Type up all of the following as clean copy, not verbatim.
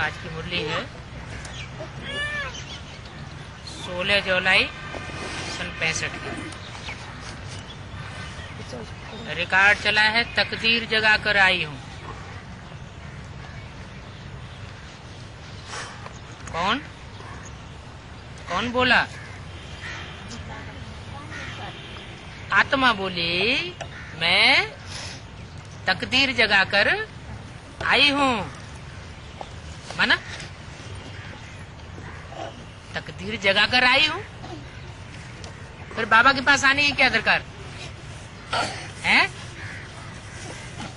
आज की मुरली है 16 जुलाई सन 65 की। रिकॉर्ड चला है तकदीर जगा कर आई हूँ। कौन कौन बोला? आत्मा बोली मैं तकदीर जगाकर आई हूँ। माना तकदीर जगाकर आई हूँ, फिर बाबा के पास आने की क्या दरकार है?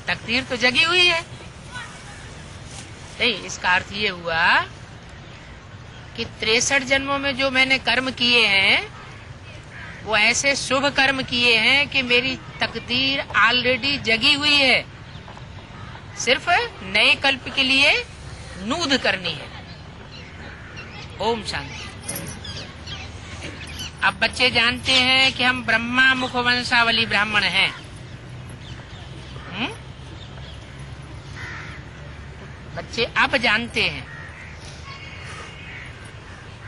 तकदीर तो जगी हुई है। नहीं, इसका अर्थ ये हुआ कि 63 जन्मों में जो मैंने कर्म किए हैं वो ऐसे शुभ कर्म किए हैं कि मेरी तकदीर ऑलरेडी जगी हुई है, सिर्फ नए कल्प के लिए नूद करनी है। ओम शांति। अब बच्चे जानते हैं कि हम ब्रह्मा मुखवंशावली ब्राह्मण हैं। बच्चे अब जानते हैं,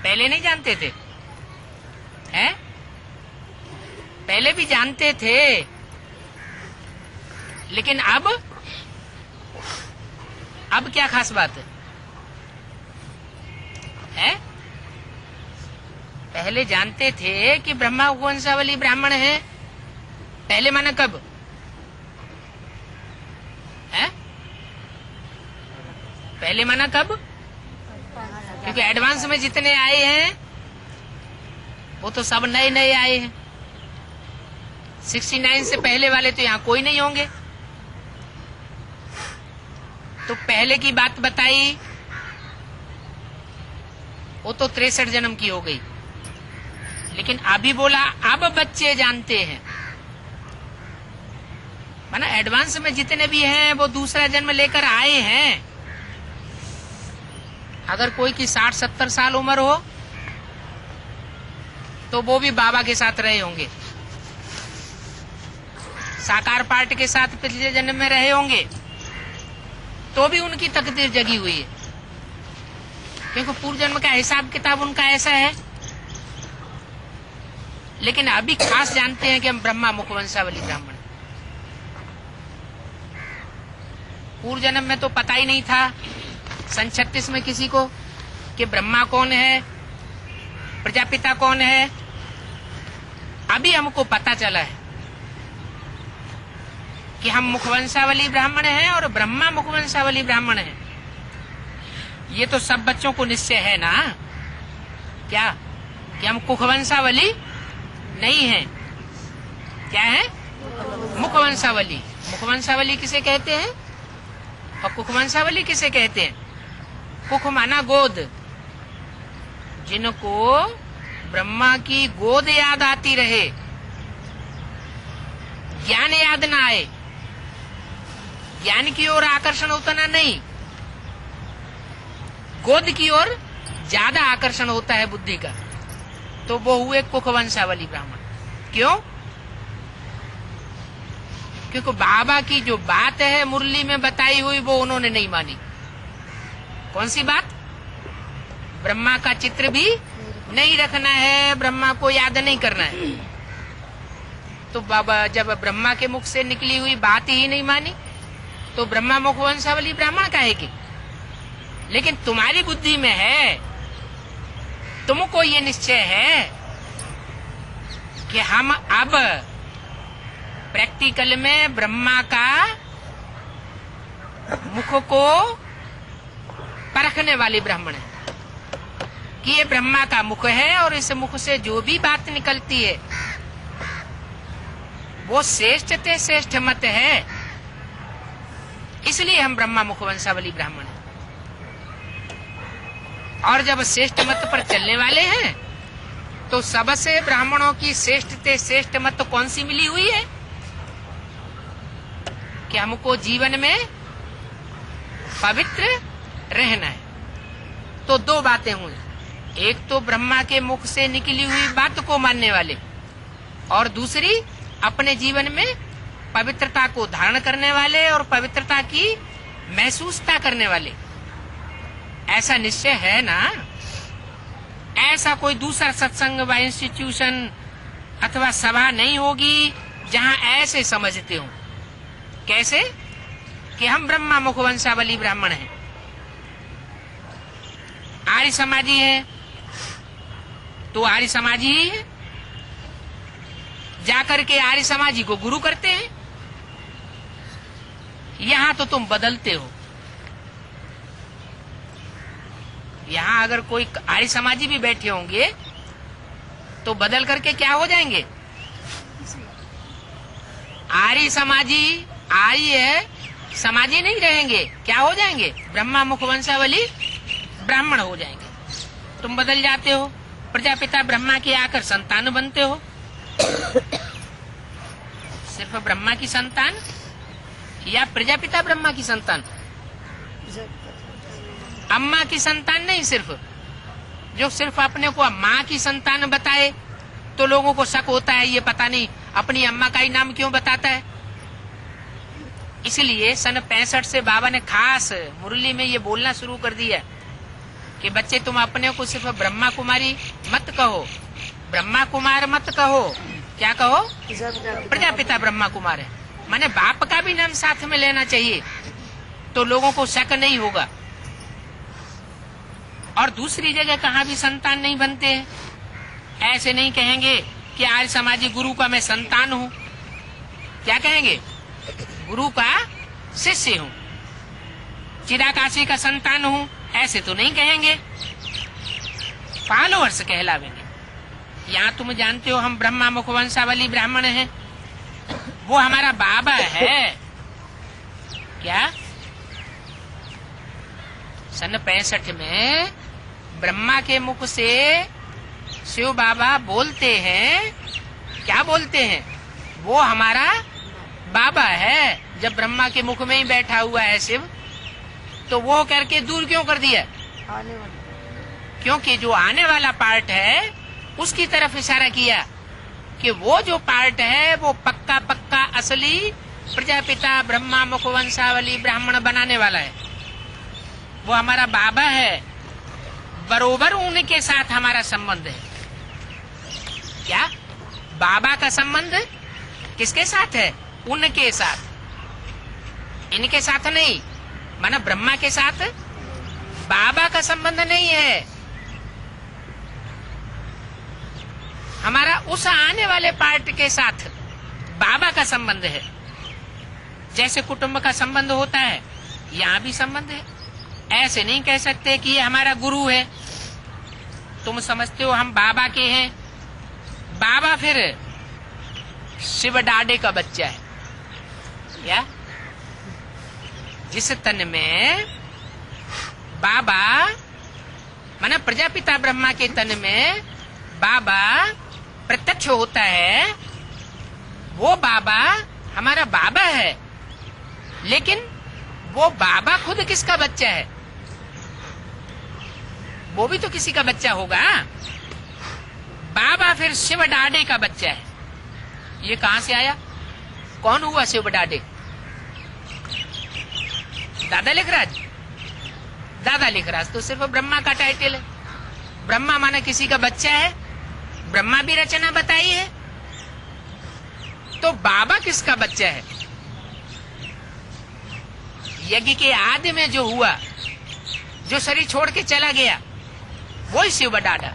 पहले नहीं जानते थे। हैं? पहले भी जानते थे, लेकिन अब क्या खास बात है? पहले जानते थे कि ब्रह्मा वंशावली ब्राह्मण है। पहले माना कब है? पहले माना कब? क्योंकि एडवांस में जितने आए हैं वो तो सब नए नए आए हैं। 69 से पहले वाले तो यहाँ कोई नहीं होंगे। तो पहले की बात बताई वो तो 63 जन्म की हो गई। लेकिन अभी बोला अब बच्चे जानते हैं, माना एडवांस में जितने भी हैं वो दूसरा जन्म लेकर आए हैं। अगर कोई की 60-70 साल उम्र हो तो वो भी बाबा के साथ रहे होंगे, साकार पार्ट के साथ पिछले जन्म में रहे होंगे, तो भी उनकी तकदीर जगी हुई है। क्योंकि पूर्व जन्म का हिसाब किताब उनका ऐसा है। लेकिन अभी खास जानते हैं कि हम ब्रह्मा मुखवंशावली ब्राह्मण। पूर्व जन्म में तो पता ही नहीं था, सन 36 में किसी को, कि ब्रह्मा कौन है, प्रजापिता कौन है। अभी हमको पता चला है कि हम मुखवंशावली ब्राह्मण हैं और ब्रह्मा मुखवंशावली ब्राह्मण हैं। ये तो सब बच्चों को निश्चय है ना, क्या कि हम कुखवंशावली नहीं हैं। क्या है? मुखवंशावली। मुखवंशावली किसे कहते हैं और कुखवंशावली किसे कहते हैं? कुख माना गोद, जिनको ब्रह्मा की गोद याद आती रहे, ज्ञान याद ना आए। ज्ञान की ओर आकर्षण उतना नहीं, गोद की ओर ज्यादा आकर्षण होता है बुद्धि का, तो वो हुए कुखवंशावली ब्राह्मण। क्यों? क्योंकि बाबा की जो बात है मुरली में बताई हुई वो उन्होंने नहीं मानी। कौन सी बात? ब्रह्मा का चित्र भी नहीं रखना है, ब्रह्मा को याद नहीं करना है। तो बाबा जब ब्रह्मा के मुख से निकली हुई बात ही नहीं मानी तो ब्रह्मा मुखवंशावली ब्राह्मण काहे की? लेकिन तुम्हारी बुद्धि में है, तुमको ये निश्चय है कि हम अब प्रैक्टिकल में ब्रह्मा का मुख को परखने वाले ब्राह्मण है, कि ये ब्रह्मा का मुख है और इस मुख से जो भी बात निकलती है वो श्रेष्ठ ते श्रेष्ठ मत है, इसलिए हम ब्रह्मा मुखवंशावली ब्राह्मण हैं। और जब श्रेष्ठ मत पर चलने वाले हैं तो सबसे ब्राह्मणों की श्रेष्ठ ते श्रेष्ठ मत कौन सी मिली हुई है? कि हमको जीवन में पवित्र रहना है। तो दो बातें हुई, एक तो ब्रह्मा के मुख से निकली हुई बात को मानने वाले, और दूसरी अपने जीवन में पवित्रता को धारण करने वाले और पवित्रता की महसूसता करने वाले। ऐसा निश्चय है ना? ऐसा कोई दूसरा सत्संग व इंस्टीट्यूशन अथवा सभा नहीं होगी जहां ऐसे समझते हो। कैसे? कि हम ब्रह्मा मुख वंशावली ब्राह्मण हैं, आर्य समाजी है तो आर्य समाजी ही है, जाकर के आर्य समाजी को गुरु करते हैं। यहां तो तुम बदलते हो। यहां अगर कोई आर्य समाजी भी बैठे होंगे तो बदल करके क्या हो जाएंगे? आर्य समाजी आर्य समाजी नहीं रहेंगे, क्या हो जाएंगे? ब्रह्मा मुख वंशावली ब्राह्मण हो जाएंगे। तुम बदल जाते हो, प्रजापिता ब्रह्मा के आकर संतान बनते हो। सिर्फ ब्रह्मा की संतान या प्रजापिता ब्रह्मा की संतान? अम्मा की संतान नहीं। सिर्फ जो सिर्फ अपने को माँ की संतान बताए तो लोगों को शक होता है, ये पता नहीं अपनी अम्मा का ही नाम क्यों बताता है। इसलिए सन 65 से बाबा ने खास मुरली में ये बोलना शुरू कर दिया कि बच्चे तुम अपने को सिर्फ ब्रह्मा कुमारी मत कहो, ब्रह्मा कुमार मत कहो, क्या कहो? प्रजापिता ब्रह्मा कुमार है। माने बाप का भी नाम साथ में लेना चाहिए तो लोगों को शक नहीं होगा। और दूसरी जगह कहाँ भी संतान नहीं बनते हैं। ऐसे नहीं कहेंगे कि आर्य समाजी गुरु का मैं संतान हूँ, क्या कहेंगे? गुरु का शिष्य हूँ, चिदाकाशी का संतान हूँ, ऐसे तो नहीं कहेंगे, फॉलोअर्स कहलावेंगे। यहाँ तुम जानते हो हम ब्रह्मा मुख वंशावली ब्राह्मण हैं, वो हमारा बाबा है। क्या? सन 65 में ब्रह्मा के मुख से शिव बाबा बोलते हैं, क्या बोलते हैं? वो हमारा बाबा है। जब ब्रह्मा के मुख में ही बैठा हुआ है शिव, तो वो करके दूर क्यों कर दिया? क्योंकि जो आने वाला पार्ट है उसकी तरफ इशारा किया कि वो जो पार्ट है वो पक्का पक्का असली प्रजापिता ब्रह्मा मुख वंशावली ब्राह्मण बनाने वाला है। वो हमारा बाबा है, बरोबर उनके साथ हमारा संबंध है। क्या? बाबा का संबंध किसके साथ है? उनके साथ, इनके साथ नहीं। माना ब्रह्मा के साथ बाबा का संबंध नहीं है, हमारा उस आने वाले पार्ट के साथ बाबा का संबंध है। जैसे कुटुंब का संबंध होता है, यहाँ भी संबंध है। ऐसे नहीं कह सकते कि ये हमारा गुरु है। तुम समझते हो हम बाबा के हैं, बाबा फिर शिव डाडे का बच्चा है। क्या? जिस तन में बाबा माना प्रजापिता ब्रह्मा के तन में बाबा प्रत्यक्ष होता है, वो बाबा हमारा बाबा है। लेकिन वो बाबा खुद किसका बच्चा है? वो भी तो किसी का बच्चा होगा। बाबा फिर शिव डाडे का बच्चा है। ये कहां से आया? कौन हुआ शिव डाडे? दादा लिखराज? दादा लिखराज तो सिर्फ ब्रह्मा का टाइटल है। ब्रह्मा माना किसी का बच्चा है, ब्रह्मा भी रचना बताई है, तो बाबा किसका बच्चा है? यज्ञ के आदि में जो हुआ, जो शरीर छोड़ के चला गया, वही शिव डाडा।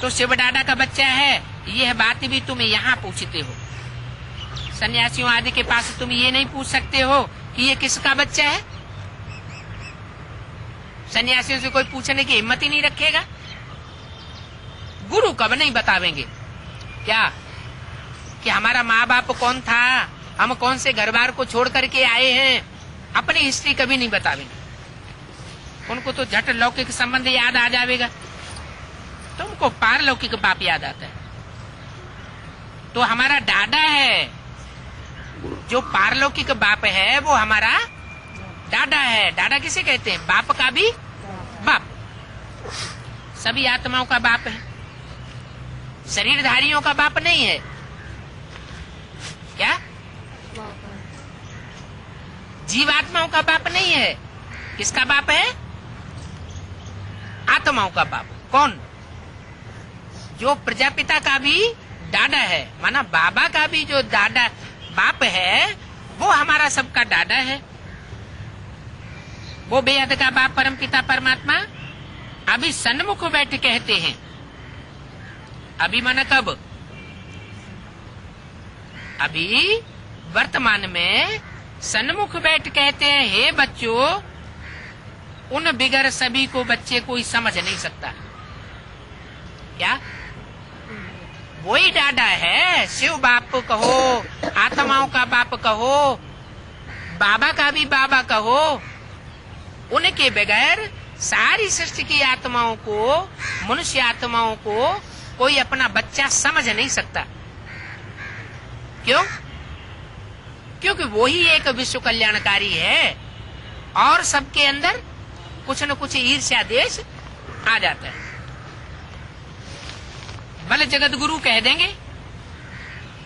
तो शिव डाडा का बच्चा है। यह बात भी तुम यहाँ पूछते हो। सन्यासियों आदि के पास तुम ये नहीं पूछ सकते हो कि ये किसका बच्चा है। सन्यासियों से कोई पूछने की हिम्मत ही नहीं रखेगा। गुरु कब नहीं बतावेंगे क्या कि हमारा माँ बाप कौन था, हम कौन से घर बार को छोड़ करके आए हैं, अपनी हिस्ट्री कभी नहीं बतावेंगे। उनको तो झट लौकिक संबंध याद आ जाएगा, तुमको पारलौकिक बाप याद आता है। तो हमारा डाडा है, जो पारलौकिक बाप है वो हमारा डाडा है। डाडा किसे कहते हैं? बाप का भी बाप। सभी आत्माओं का बाप है, शरीरधारियों का बाप नहीं है। क्या? जीवात्माओं का बाप नहीं है। किसका बाप है? आत्माओं का बाप कौन? जो प्रजापिता का भी डाडा है, माना बाबा का भी जो डाडा बाप है वो हमारा सबका डाडा है। वो बेहद का बाप परम पिता परमात्मा अभी सन्मुख बैठ कहते हैं। अभी माना कब? अभी वर्तमान में सन्मुख बैठ कहते हैं, हे बच्चों, उन बिगर सभी को बच्चे कोई समझ नहीं सकता। क्या? वही डाडा है, शिव बाप कहो, आत्माओं का बाप कहो, बाबा का भी बाबा कहो, उनके बगैर सारी सृष्टि की आत्माओं को, मनुष्य आत्माओं को कोई अपना बच्चा समझ नहीं सकता। क्यों? क्योंकि वही एक विश्व कल्याणकारी है और सबके अंदर कुछ न कुछ ईर्ष्या देश आ जाता है। भले जगत गुरु कह देंगे,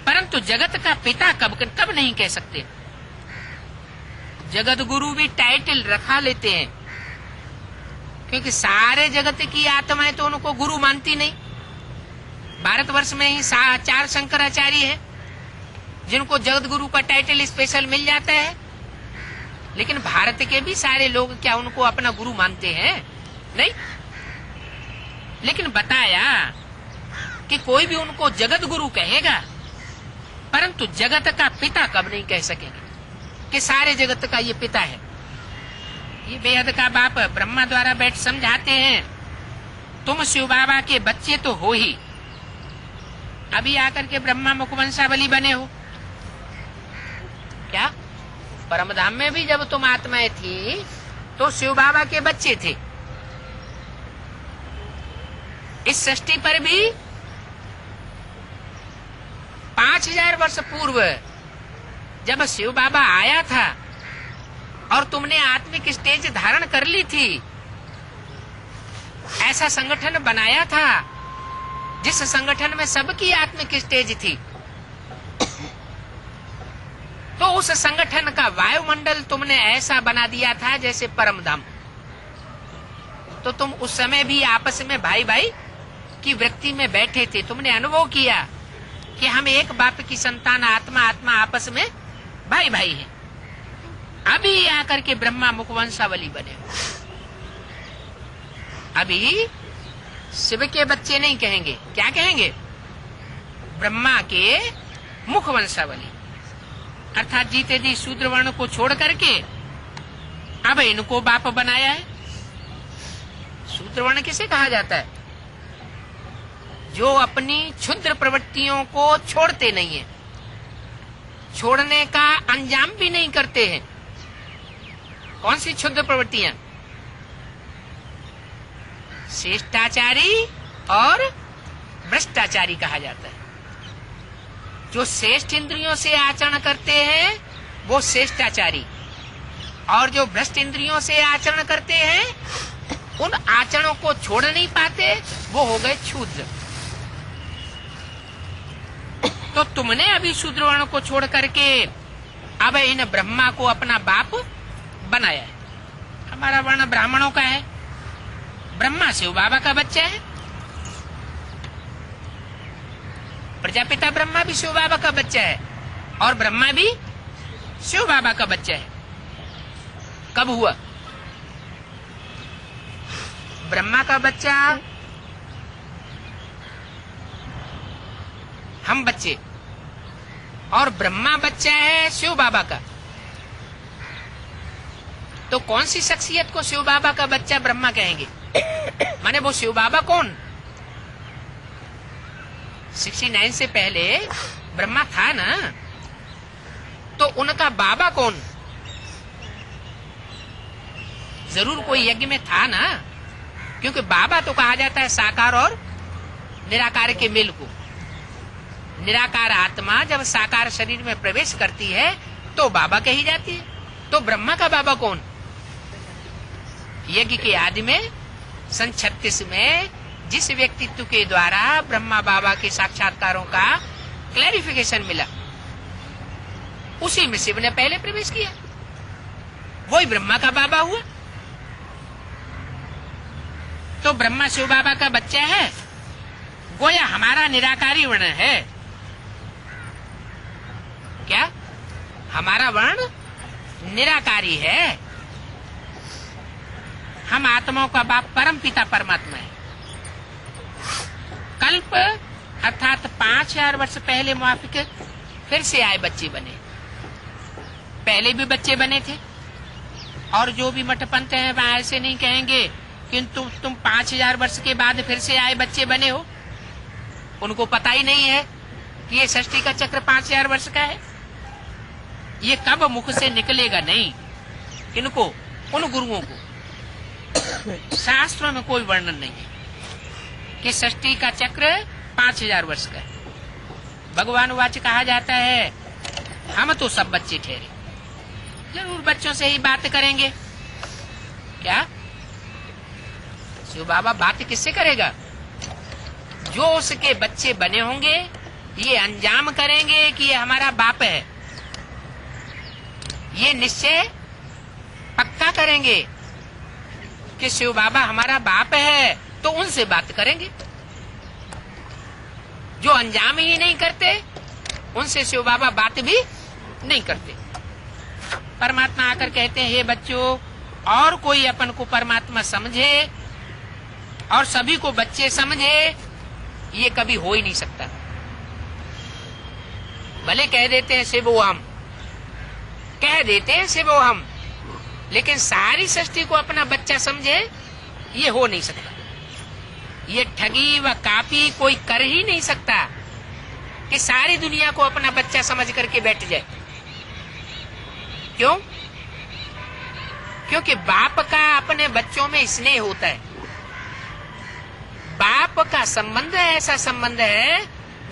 परंतु जगत का पिता कब नहीं कह सकते। जगत गुरु भी टाइटल रखा लेते हैं, क्योंकि सारे जगत की आत्माएं तो उनको गुरु मानती नहीं। भारतवर्ष में ही 4 शंकराचार्य है जिनको जगत गुरु का टाइटल स्पेशल मिल जाता है, लेकिन भारत के भी सारे लोग क्या उनको अपना गुरु मानते हैं? नहीं। लेकिन बताया कि कोई भी उनको जगत गुरु कहेगा, परंतु जगत का पिता कब नहीं कह सकेंगे कि सारे जगत का ये पिता है। ये बेहद का बाप ब्रह्मा द्वारा बैठ समझाते हैं, तुम शिव बाबा के बच्चे तो हो ही। अभी आकर के ब्रह्मा मुखवंशावली बने हो। क्या? परमधाम में भी जब तुम आत्माएं थी तो शिव बाबा के बच्चे थे। इस सृष्टि पर भी 5000 वर्ष पूर्व जब शिव बाबा आया था और तुमने आत्मिक स्टेज धारण कर ली थी, ऐसा संगठन बनाया था जिस संगठन में सबकी आत्मिक स्टेज थी, तो उस संगठन का वायुमंडल तुमने ऐसा बना दिया था जैसे परमधाम। तो तुम उस समय भी आपस में भाई भाई की वृत्ति में बैठे थे। तुमने अनुभव किया कि हम एक बाप की संतान, आत्मा आत्मा आपस में भाई भाई हैं। अभी आकर के ब्रह्मा मुखवंशावली बने। अभी शिव के बच्चे नहीं कहेंगे, क्या कहेंगे? ब्रह्मा के मुखवंशावली, अर्थात जीते जी शूद्र वर्ण को छोड़ करके अब इनको बाप बनाया है। शूद्र वर्ण किसे कहा जाता है? जो अपनी क्षुद्र प्रवृत्तियों को छोड़ते नहीं है, छोड़ने का अंजाम भी नहीं करते हैं। कौन सी क्षुद्र प्रवृत्तियां? श्रेष्ठाचारी और भ्रष्टाचारी कहा जाता है। जो श्रेष्ठ इंद्रियों से आचरण करते हैं वो श्रेष्ठाचारी, और जो भ्रष्ट इंद्रियों से आचरण करते हैं उन आचरणों को छोड़ नहीं पाते, वो हो गए क्षुद्र। तो तुमने अभी शूद्र वर्ण को छोड़ करके अब इन ब्रह्मा को अपना बाप बनाया है। हमारा वर्ण ब्राह्मणों का है, ब्रह्मा शिव बाबा का बच्चा है। प्रजापिता ब्रह्मा भी शिव बाबा का बच्चा है और ब्रह्मा भी शिव बाबा का बच्चा है। कब हुआ? ब्रह्मा का बच्चा हम बच्चे, और ब्रह्मा बच्चा है शिव बाबा का। तो कौन सी शख्सियत को शिव बाबा का बच्चा ब्रह्मा कहेंगे? माने वो शिव बाबा कौन? 69 से पहले ब्रह्मा था ना, तो उनका बाबा कौन? जरूर कोई यज्ञ में था ना, क्योंकि बाबा तो कहा जाता है साकार और निराकार के मेल को। निराकार आत्मा जब साकार शरीर में प्रवेश करती है तो बाबा कही जाती है। तो ब्रह्मा का बाबा कौन? यज्ञ के आदि में सन 36 में जिस व्यक्तित्व के द्वारा ब्रह्मा बाबा के साक्षात्कारों का क्लैरिफिकेशन मिला, उसी में शिव ने पहले प्रवेश किया, वही ब्रह्मा का बाबा हुआ। तो ब्रह्मा शिव बाबा का बच्चा है, गोया हमारा निराकारी वर्ण है। क्या हमारा वर्ण निराकारी है? हम आत्माओं का बाप परम पिता परमात्मा है। कल्प अर्थात 5000 वर्ष पहले मुआफिक फिर से आए बच्चे बने। पहले भी बच्चे बने थे, और जो भी मठपंथ हैं वह ऐसे नहीं कहेंगे किंतु तुम 5000 वर्ष के बाद फिर से आए बच्चे बने हो। उनको पता ही नहीं है कि ये सृष्टि का चक्र 5000 वर्ष का है। ये कब मुख से निकलेगा नहीं। किनको? उन गुरुओं को। शास्त्रों में कोई वर्णन नहीं है कि सृष्टि का चक्र 5000 वर्ष का है। भगवान वाच कहा जाता है हम तो सब बच्चे ठहरे, जरूर बच्चों से ही बात करेंगे। क्या शिव बाबा बात किससे करेगा? जो उसके बच्चे बने होंगे ये अंजाम करेंगे कि ये हमारा बाप है। ये निश्चय पक्का करेंगे कि शिव बाबा हमारा बाप है, तो उनसे बात करेंगे। जो अंजाम ही नहीं करते उनसे शिव बाबा बात भी नहीं करते। परमात्मा आकर कहते हैं हे बच्चों, और कोई अपन को परमात्मा समझे और सभी को बच्चे समझे, ये कभी हो ही नहीं सकता। भले कह देते हैं शिवोहम, कह देते हैं शिवोहम, लेकिन सारी सृष्टि को अपना बच्चा समझे, ये हो नहीं सकता। ये ठगी व कापी कोई कर ही नहीं सकता कि सारी दुनिया को अपना बच्चा समझ करके बैठ जाए। क्यों? क्योंकि बाप का अपने बच्चों में स्नेह होता है। बाप का संबंध ऐसा संबंध है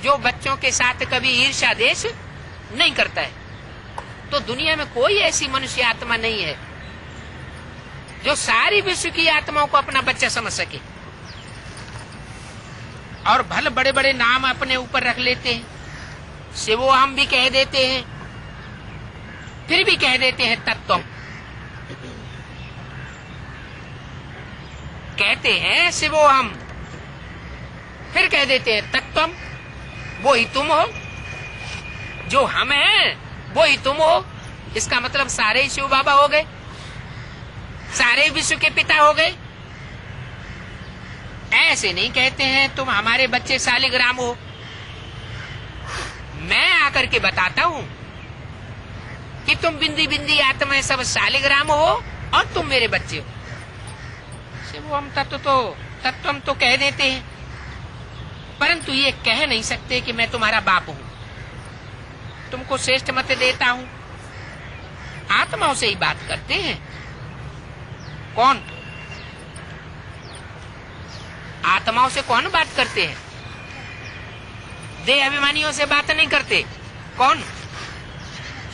जो बच्चों के साथ कभी ईर्ष्या देश नहीं करता है। तो दुनिया में कोई ऐसी मनुष्य आत्मा नहीं है जो सारी विश्व की आत्माओं को अपना बच्चा समझ सके। और भले बड़े बड़े नाम अपने ऊपर रख लेते हैं, शिवोहम भी कह देते हैं, फिर भी कह देते हैं तत्वम। कहते हैं शिवोहम, फिर कह देते हैं तत्वम। वो ही तुम हो, जो हम हैं वो ही तुम हो। इसका मतलब सारे शिव बाबा हो गए, सारे विश्व के पिता हो गए। ऐसे नहीं कहते हैं तुम हमारे बच्चे शालिग्राम हो। मैं आकर के बताता हूं कि तुम बिंदी बिंदी आत्मा सब शालिग्राम हो और तुम मेरे बच्चे हो। शिवोहम तत्वम तो कह देते हैं, परंतु ये कह नहीं सकते कि मैं तुम्हारा बाप हूं, तुमको श्रेष्ठ मत देता हूं। आत्माओं से ही बात करते हैं। कौन? आत्माओं से कौन बात करते हैं? देह अभिमानियों से बात नहीं करते। कौन?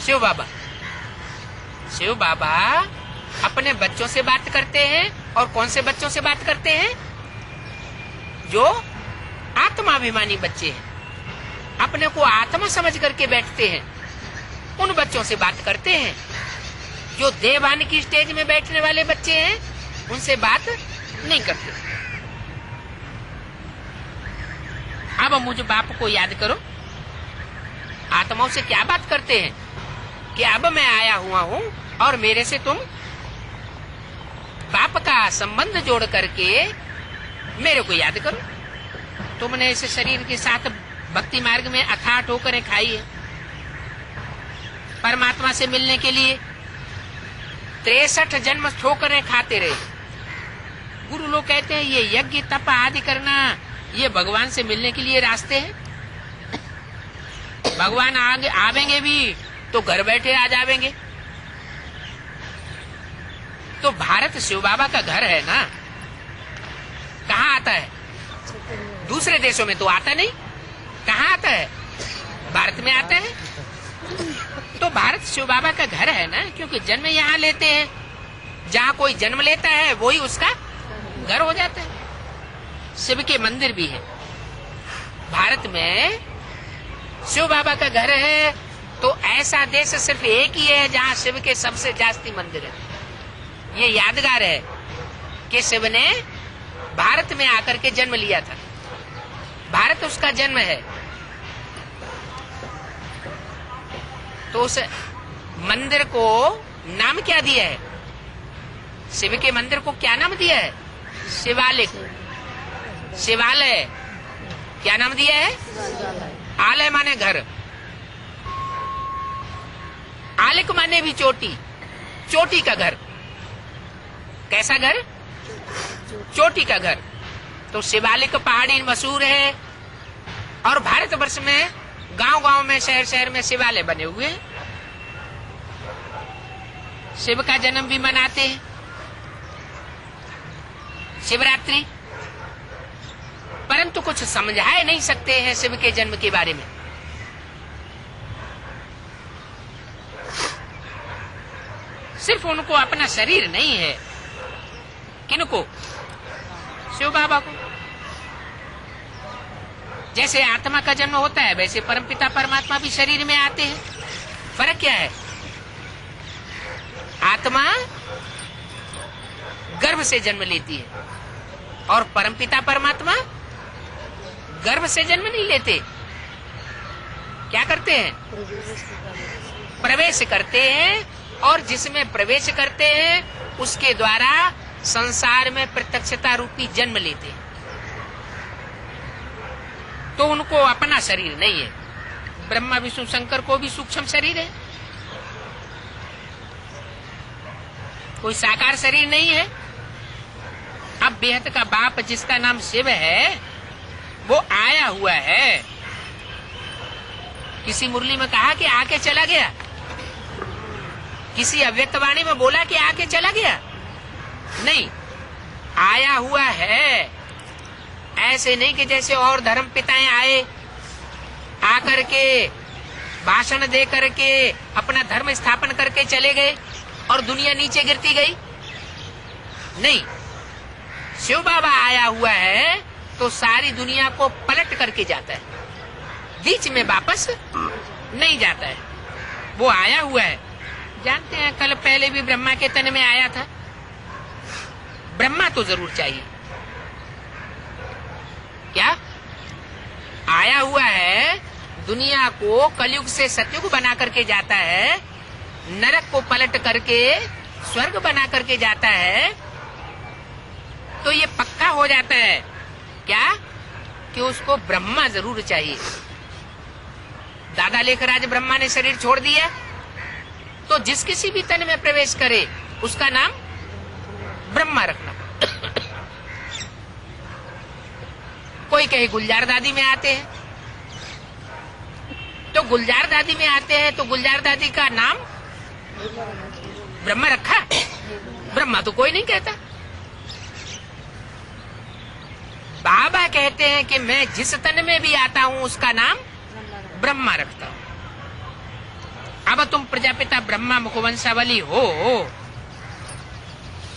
शिव बाबा। शिव बाबा अपने बच्चों से बात करते हैं। और कौन से बच्चों से बात करते हैं? जो आत्माभिमानी बच्चे हैं, अपने को आत्मा समझ करके बैठते हैं, उन बच्चों से बात करते हैं। जो देवान की स्टेज में बैठने वाले बच्चे हैं उनसे बात नहीं करते। अब मुझ बाप को याद करो। आत्माओं से क्या बात करते हैं कि अब मैं आया हुआ हूं और मेरे से तुम बाप का संबंध जोड़ करके मेरे को याद करो। तुमने इस शरीर के साथ भक्ति मार्ग में अथाह ठोकरें खाई है। परमात्मा से मिलने के लिए 63 जन्म ठोकरें खाते रहे। गुरु लोग कहते हैं ये यज्ञ तप आदि करना ये भगवान से मिलने के लिए रास्ते हैं। भगवान आगे आवेंगे भी तो घर बैठे आ जावेंगे। तो भारत शिव बाबा का घर है ना। कहाँ आता है? दूसरे देशों में तो आता नहीं। कहाँ आता है? भारत में आता है। तो भारत शिव बाबा का घर है ना, क्योंकि जन्म यहाँ लेते हैं। जहाँ कोई जन्म लेता है वही उसका घर हो जाता है। शिव के मंदिर भी है भारत में। शिव बाबा का घर है तो ऐसा देश सिर्फ एक ही है जहाँ शिव के सबसे जास्ती मंदिर है। ये यादगार है कि शिव ने भारत में आकर के जन्म लिया था। भारत उसका जन्म है। तो उस मंदिर को नाम क्या दिया है? शिव के मंदिर को क्या नाम दिया है? शिवालिक, शिवालय। क्या नाम दिया है? आलय माने घर, आलिक माने भी चोटी, चोटी का घर। कैसा घर? चोटी का घर। तो शिवालिक पहाड़ी मशहूर है और भारतवर्ष में गांव गांव में, शहर शहर में शिवालय बने हुए हैं। शिव का जन्म भी मनाते हैं, शिवरात्रि। परंतु कुछ समझा नहीं सकते हैं शिव के जन्म के बारे में। सिर्फ उनको अपना शरीर नहीं है। किनको? शिव बाबा को। जैसे आत्मा का जन्म होता है वैसे परमपिता परमात्मा भी शरीर में आते हैं। फर्क क्या है? आत्मा गर्भ से जन्म लेती है और परमपिता परमात्मा गर्भ से जन्म नहीं लेते। क्या करते हैं? प्रवेश करते हैं, और जिसमें प्रवेश करते हैं उसके द्वारा संसार में प्रत्यक्षता रूपी जन्म लेते हैं। तो उनको अपना शरीर नहीं है। ब्रह्मा विष्णु शंकर को भी सूक्ष्म शरीर है, कोई साकार शरीर नहीं है। अब बेहद का बाप जिसका नाम शिव है वो आया हुआ है। किसी मुरली में कहा कि आके चला गया, किसी अव्यक्तवाणी में बोला कि आके चला गया, नहीं, आया हुआ है। ऐसे नहीं कि जैसे और धर्म पिताएं आए, आकर के भाषण दे करके अपना धर्म स्थापन करके चले गए और दुनिया नीचे गिरती गई। नहीं, शिव बाबा आया हुआ है तो सारी दुनिया को पलट करके जाता है, बीच में वापस नहीं जाता है। वो आया हुआ है। जानते हैं कल पहले भी ब्रह्मा के तन में आया था। ब्रह्मा तो जरूर चाहिए। क्या आया हुआ है? दुनिया को कलयुग से सतयुग बना करके जाता है, नरक को पलट करके स्वर्ग बना करके जाता है। तो ये पक्का हो जाता है क्या कि उसको ब्रह्मा जरूर चाहिए। दादा लेखराज ब्रह्मा ने शरीर छोड़ दिया तो जिस किसी भी तन में प्रवेश करे उसका नाम ब्रह्मा रखना। कोई कहे गुलजार दादी में आते हैं तो गुलजार दादी में आते हैं तो गुलजार दादी का नाम ब्रह्मा रखा। ब्रह्मा तो कोई नहीं कहता। बाबा कहते हैं कि मैं जिस तन में भी आता हूं उसका नाम ब्रह्मा रखता हूं। अब तुम प्रजापिता ब्रह्मा मुखवंशावली हो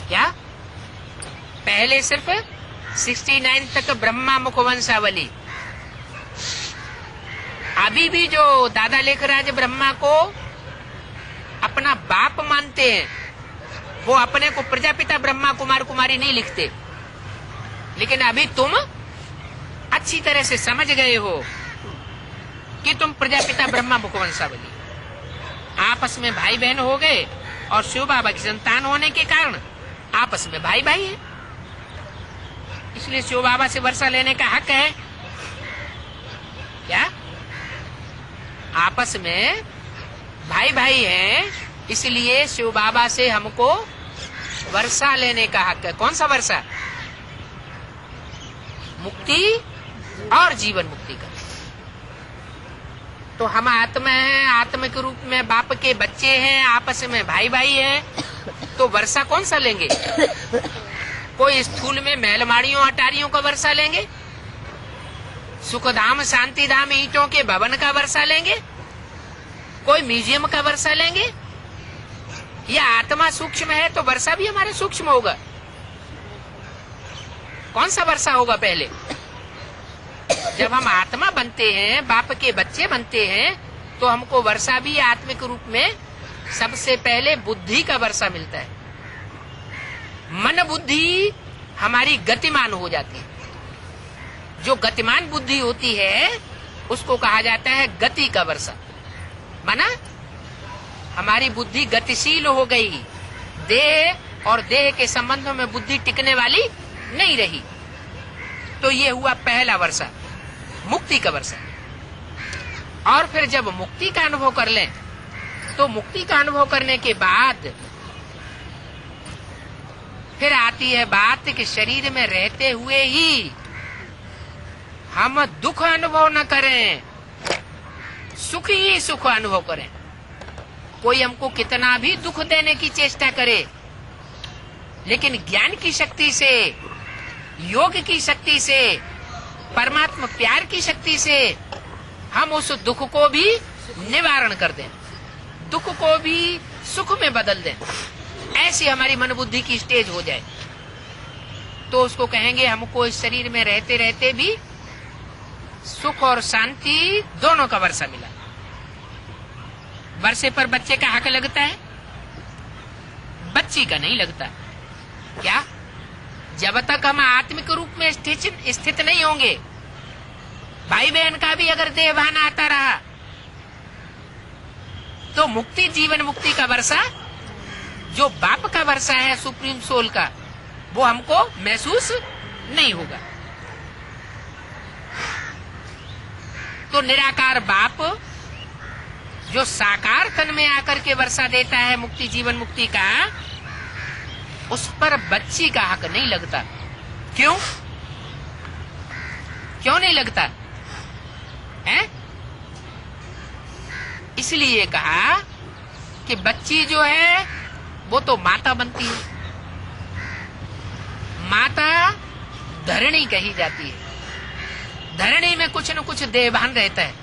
क्या? पहले सिर्फ 69 तक ब्रह्मा मुखवंशावली। अभी भी जो दादा लेखराज ब्रह्मा को अपना बाप मानते हैं वो अपने को प्रजापिता ब्रह्मा कुमार कुमारी नहीं लिखते। लेकिन अभी तुम अच्छी तरह से समझ गए हो कि तुम प्रजापिता ब्रह्मा मुखवंशावली। आपस में भाई बहन हो गए और शिव बाबा की संतान होने के कारण आपस में भाई भाई है। इसलिए शिव बाबा से वर्षा लेने का हक है। क्या? आपस में भाई भाई हैं, इसलिए शिव बाबा से हमको वर्षा लेने का हक है। कौन सा वर्षा? मुक्ति और जीवन मुक्ति का। तो हम आत्मा हैं, आत्मा के रूप में बाप के बच्चे हैं, आपस में भाई भाई हैं। तो वर्षा कौन सा लेंगे? कोई स्थूल में महलमाड़ियों अटारियों का वर्षा लेंगे? सुखधाम शांतिधाम ईंटों के भवन का वर्षा लेंगे? कोई म्यूजियम का वर्षा लेंगे? या आत्मा सूक्ष्म है तो वर्षा भी हमारे सूक्ष्म होगा। कौन सा वर्षा होगा पहले? जब हम आत्मा बनते हैं, बाप के बच्चे बनते हैं, तो हमको वर्षा भी आत्मिक रूप में सबसे पहले बुद्धि का वर्षा मिलता है। मन बुद्धि हमारी गतिमान हो जाती है। जो गतिमान बुद्धि होती है उसको कहा जाता है गति का वर्षा। माना हमारी बुद्धि गतिशील हो गई, देह और देह के संबंधों में बुद्धि टिकने वाली नहीं रही। तो ये हुआ पहला वर्षा, मुक्ति का वर्षा। और फिर जब मुक्ति का अनुभव कर लें तो मुक्ति का अनुभव करने के बाद फिर आती है बात कि शरीर में रहते हुए ही हम दुख अनुभव न करें, सुख ही सुख अनुभव करें। कोई हमको कितना भी दुख देने की चेष्टा करे, लेकिन ज्ञान की शक्ति से, योग की शक्ति से, परमात्मा प्यार की शक्ति से हम उस दुख को भी निवारण कर दें, दुख को भी सुख में बदल दें। ऐसी हमारी मन बुद्धि की स्टेज हो जाए तो उसको कहेंगे हमको इस शरीर में रहते रहते भी सुख और शांति दोनों का वर्षा मिला। वर्षे पर बच्चे का हक लगता है, बच्ची का नहीं लगता। क्या? जब तक हम आत्मिक रूप में स्थित नहीं होंगे, भाई बहन का भी अगर देहभान आता रहा तो मुक्ति, जीवन मुक्ति का वर्षा, जो बाप का वर्षा है सुप्रीम सोल का, वो हमको महसूस नहीं होगा। तो निराकार बाप जो साकार तन में आकर के वर्षा देता है मुक्ति, जीवन मुक्ति का, उस पर बच्ची का हक नहीं लगता। क्यों? क्यों नहीं लगता है? इसलिए कहा कि बच्ची जो है वो तो माता बनती है। माता धरणी कही जाती है। धरणी में कुछ न कुछ देहभान रहता है।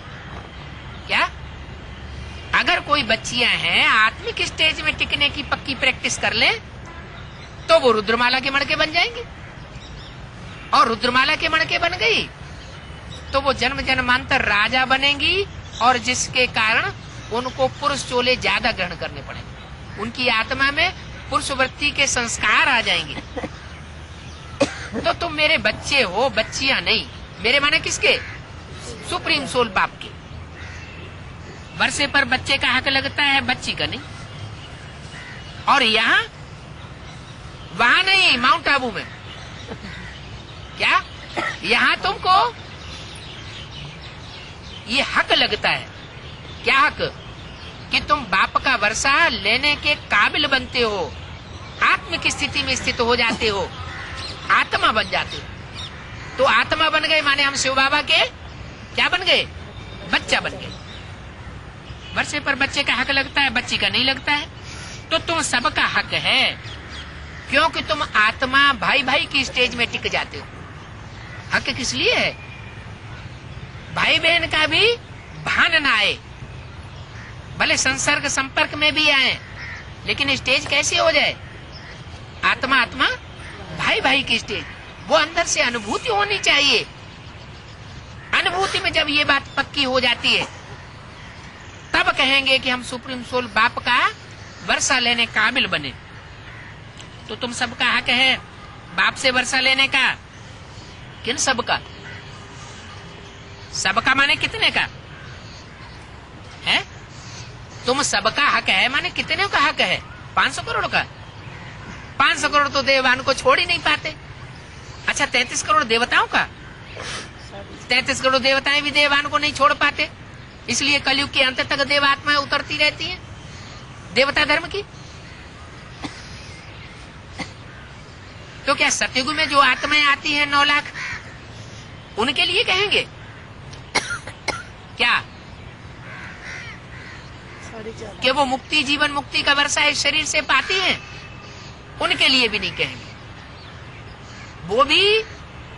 क्या? अगर कोई बच्चियां हैं आत्मिक स्टेज में टिकने की पक्की प्रैक्टिस कर ले तो वो रुद्रमाला के मणके बन जाएंगे, और रुद्रमाला के मणके बन गई तो वो जन्म जन्मांतर राजा बनेंगी, और जिसके कारण उनको पुरुष चोले ज्यादा ग्रहण करने पड़ेंगे। उनकी आत्मा में पुरुष वृत्ति के संस्कार आ जाएंगे। तो तुम मेरे बच्चे हो, बच्चियां नहीं। मेरे माने किसके? सुप्रीम सोल बाप के। वर्षे पर बच्चे का हक लगता है, बच्ची का नहीं। और यहाँ वहां नहीं, माउंट आबू में क्या? यहाँ तुमको ये हक लगता है। क्या हक? कि तुम बाप का वर्षा लेने के काबिल बनते हो, आत्मिक स्थिति में स्थित हो जाते हो, आत्मा बन जाते हो। तो आत्मा बन गए माने हम शिव बाबा के क्या बन गए? बच्चा बन गए। वर्षे पर बच्चे का हक लगता है, बच्ची का नहीं लगता है। तो तुम सबका हक है, क्योंकि तुम आत्मा भाई भाई की स्टेज में टिक जाते हो। हक किस लिए है? भाई बहन का भी भान न आए, भले संसर्ग संपर्क में भी आए, लेकिन स्टेज कैसी हो जाए? आत्मा आत्मा भाई भाई की स्टेज, वो अंदर से अनुभूति होनी चाहिए। अनुभूति में जब ये बात पक्की हो जाती है तब कहेंगे कि हम सुप्रीम सोल बाप का वर्षा लेने काबिल बने। तो तुम सबका हक है बाप से वर्षा लेने का। किन सबका? सबका माने कितने का है? तुम सबका हक है माने कितने का हक है? 500 करोड़ का। 500 करोड़ तो देववान को छोड़ ही नहीं पाते। अच्छा 33 करोड़ देवताओं का? 33 करोड़ देवताएं भी देववान को नहीं छोड़ पाते। इसलिए कलयुग के अंत तक देवात्माएं उतरती रहती हैं देवता धर्म की। तो क्या सतयुग में जो आत्माएं आती हैं 9 लाख, उनके लिए कहेंगे क्या कि वो मुक्ति, जीवन मुक्ति का वर्षा इस शरीर से पाती हैं? उनके लिए भी नहीं कहेंगे। वो भी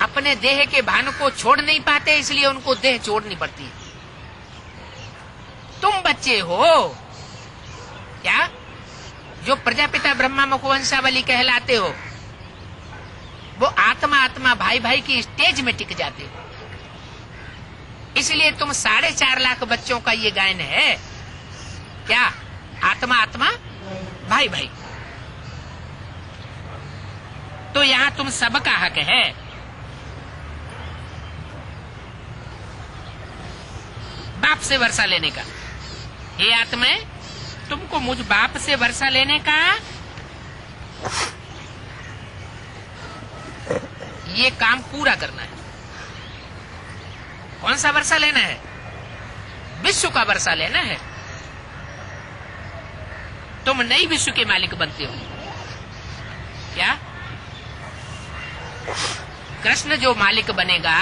अपने देह के भान को छोड़ नहीं पाते, इसलिए उनको देह छोड़नी पड़ती है। तुम बच्चे हो क्या, जो प्रजापिता ब्रह्मा मुखवंशावली कहलाते हो, वो आत्मा आत्मा भाई भाई की स्टेज में टिक जाते हो। इसलिए तुम 4.5 लाख बच्चों का ये गायन है क्या? आत्मा आत्मा भाई भाई। तो तो यहाँ तुम सबका हक है। बाप से वर्षा लेने का। हे आत्माएं, तुमको मुझ बाप से वर्षा लेने का ये काम पूरा करना है। कौन सा वर्षा लेना है? विश्व का वर्षा लेना है। तुम नई विश्व के मालिक बनते हो। क्या? कृष्ण जो मालिक बनेगा,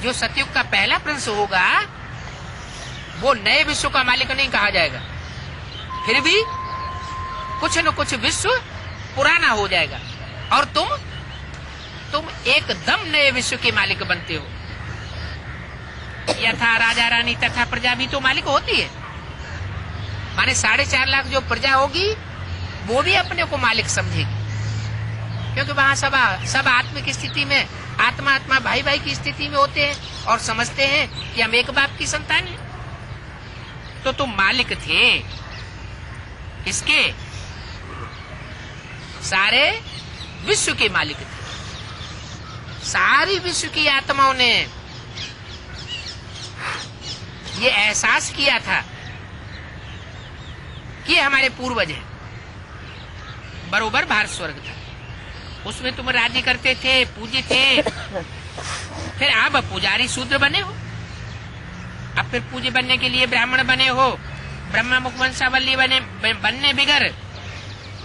जो सतयुग का पहला प्रिंस होगा, वो नए विश्व का मालिक नहीं कहा जाएगा। फिर भी कुछ न कुछ विश्व पुराना हो जाएगा और तुम एकदम नए विश्व के मालिक बनते हो। यथा राजा रानी तथा प्रजा भी तो मालिक होती है। माने 4.5 लाख जो प्रजा होगी वो भी अपने को मालिक समझेगी, क्योंकि वहां सब आत्मिक स्थिति में, आत्मा भाई भाई की स्थिति में होते हैं और समझते हैं कि हम एक बाप की संतान हैं। तो तुम मालिक थे इसके, सारे विश्व के मालिक थे। सारी विश्व की आत्माओं ने ये एहसास किया था कि हमारे पूर्वज हैं, बरोबर भारत स्वर्ग था, उसमें तुम राज्य करते थे, पूज्य थे। फिर आप पुजारी शूद्र बने हो, अब फिर पूज्य बनने के लिए ब्राह्मण बने हो, ब्रह्मा मुख वंशावली बनने बिगर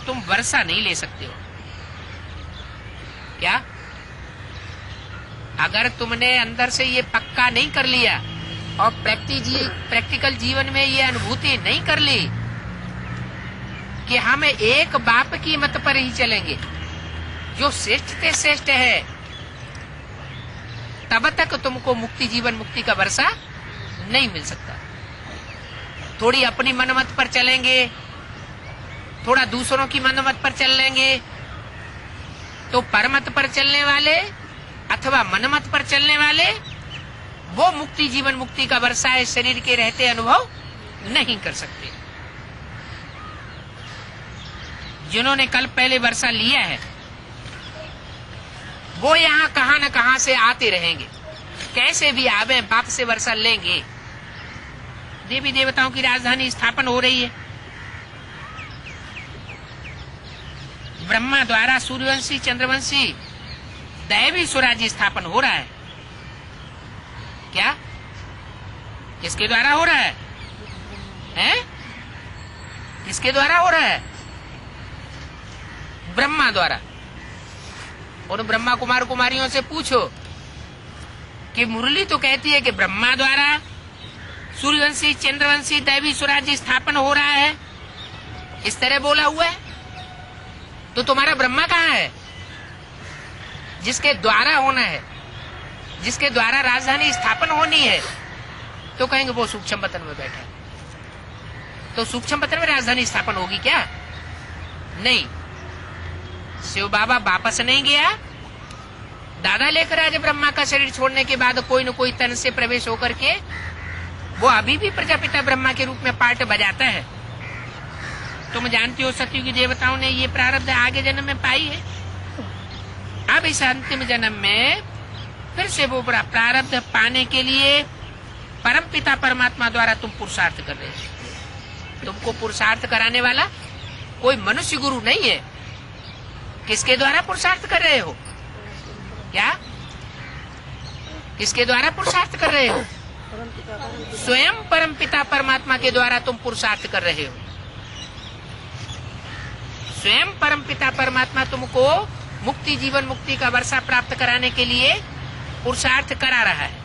तुम वर्षा नहीं ले सकते हो। क्या? अगर तुमने अंदर से ये पक्का नहीं कर लिया और प्रैक्टिकल जीवन में ये अनुभूति नहीं कर ली कि हम एक बाप की मत पर ही चलेंगे जो श्रेष्ठ से श्रेष्ठ है, तब तक तुमको मुक्ति, जीवन मुक्ति का वर्षा नहीं मिल सकता। थोड़ी अपनी मनमत पर चलेंगे, थोड़ा दूसरों की मनमत पर चल लेंगे, तो परमत पर चलने वाले अथवा मनमत पर चलने वाले वो मुक्ति, जीवन मुक्ति का वर्षा इस शरीर के रहते अनुभव नहीं कर सकते। जिन्होंने कल पहले वर्षा लिया है वो यहाँ कहां न कहां से आते रहेंगे, कैसे भी आवे बाप से वर्षा लेंगे। देवी देवताओं की राजधानी स्थापन हो रही है। ब्रह्मा द्वारा सूर्यवंशी, चंद्रवंशी, दैवी स्वराज्य स्थापन हो रहा है। क्या? किसके द्वारा हो रहा है? हैं? किसके द्वारा हो रहा है? ब्रह्मा द्वारा। उन ब्रह्मा कुमार कुमारियों से पूछो कि मुरली तो कहती है कि ब्रह्मा द्वारा सूर्यवंशी, चंद्रवंशी, दैवी स्वराज्य स्थापन हो रहा है, इस तरह बोला हुआ है। तो तुम्हारा ब्रह्मा कहाँ है जिसके द्वारा होना है, जिसके द्वारा राजधानी स्थापन होनी है? तो कहेंगे वो सूक्ष्म पतन में बैठा है। तो सूक्ष्म पतन में राजधानी स्थापन होगी क्या? नहीं। शिव बाबा वापस नहीं गया, दादा लेकर आज ब्रह्मा का शरीर छोड़ने के बाद कोई न कोई तन से प्रवेश होकर के वो अभी भी प्रजापिता ब्रह्मा के रूप में पार्ट बजाता है। तुम जानती हो सतयुगी देवताओं ने ये प्रारब्ध आगे जन्म में पाई है। अब इस अंतिम जन्म में फिर से वो प्रारब्ध पाने के लिए परम पिता परमात्मा द्वारा तुम पुरुषार्थ कर रहे हो। तुमको पुरुषार्थ कराने वाला कोई मनुष्य गुरु नहीं है। किसके द्वारा पुरुषार्थ कर रहे हो? क्या? किसके द्वारा पुरुषार्थ कर रहे हो? स्वयं परम पिता परमात्मा के द्वारा तुम पुरुषार्थ कर रहे हो। स्वयं परम पिता परमात्मा तुमको मुक्ति, जीवन मुक्ति का वर्षा प्राप्त कराने के लिए पुरुषार्थ करा रहा है।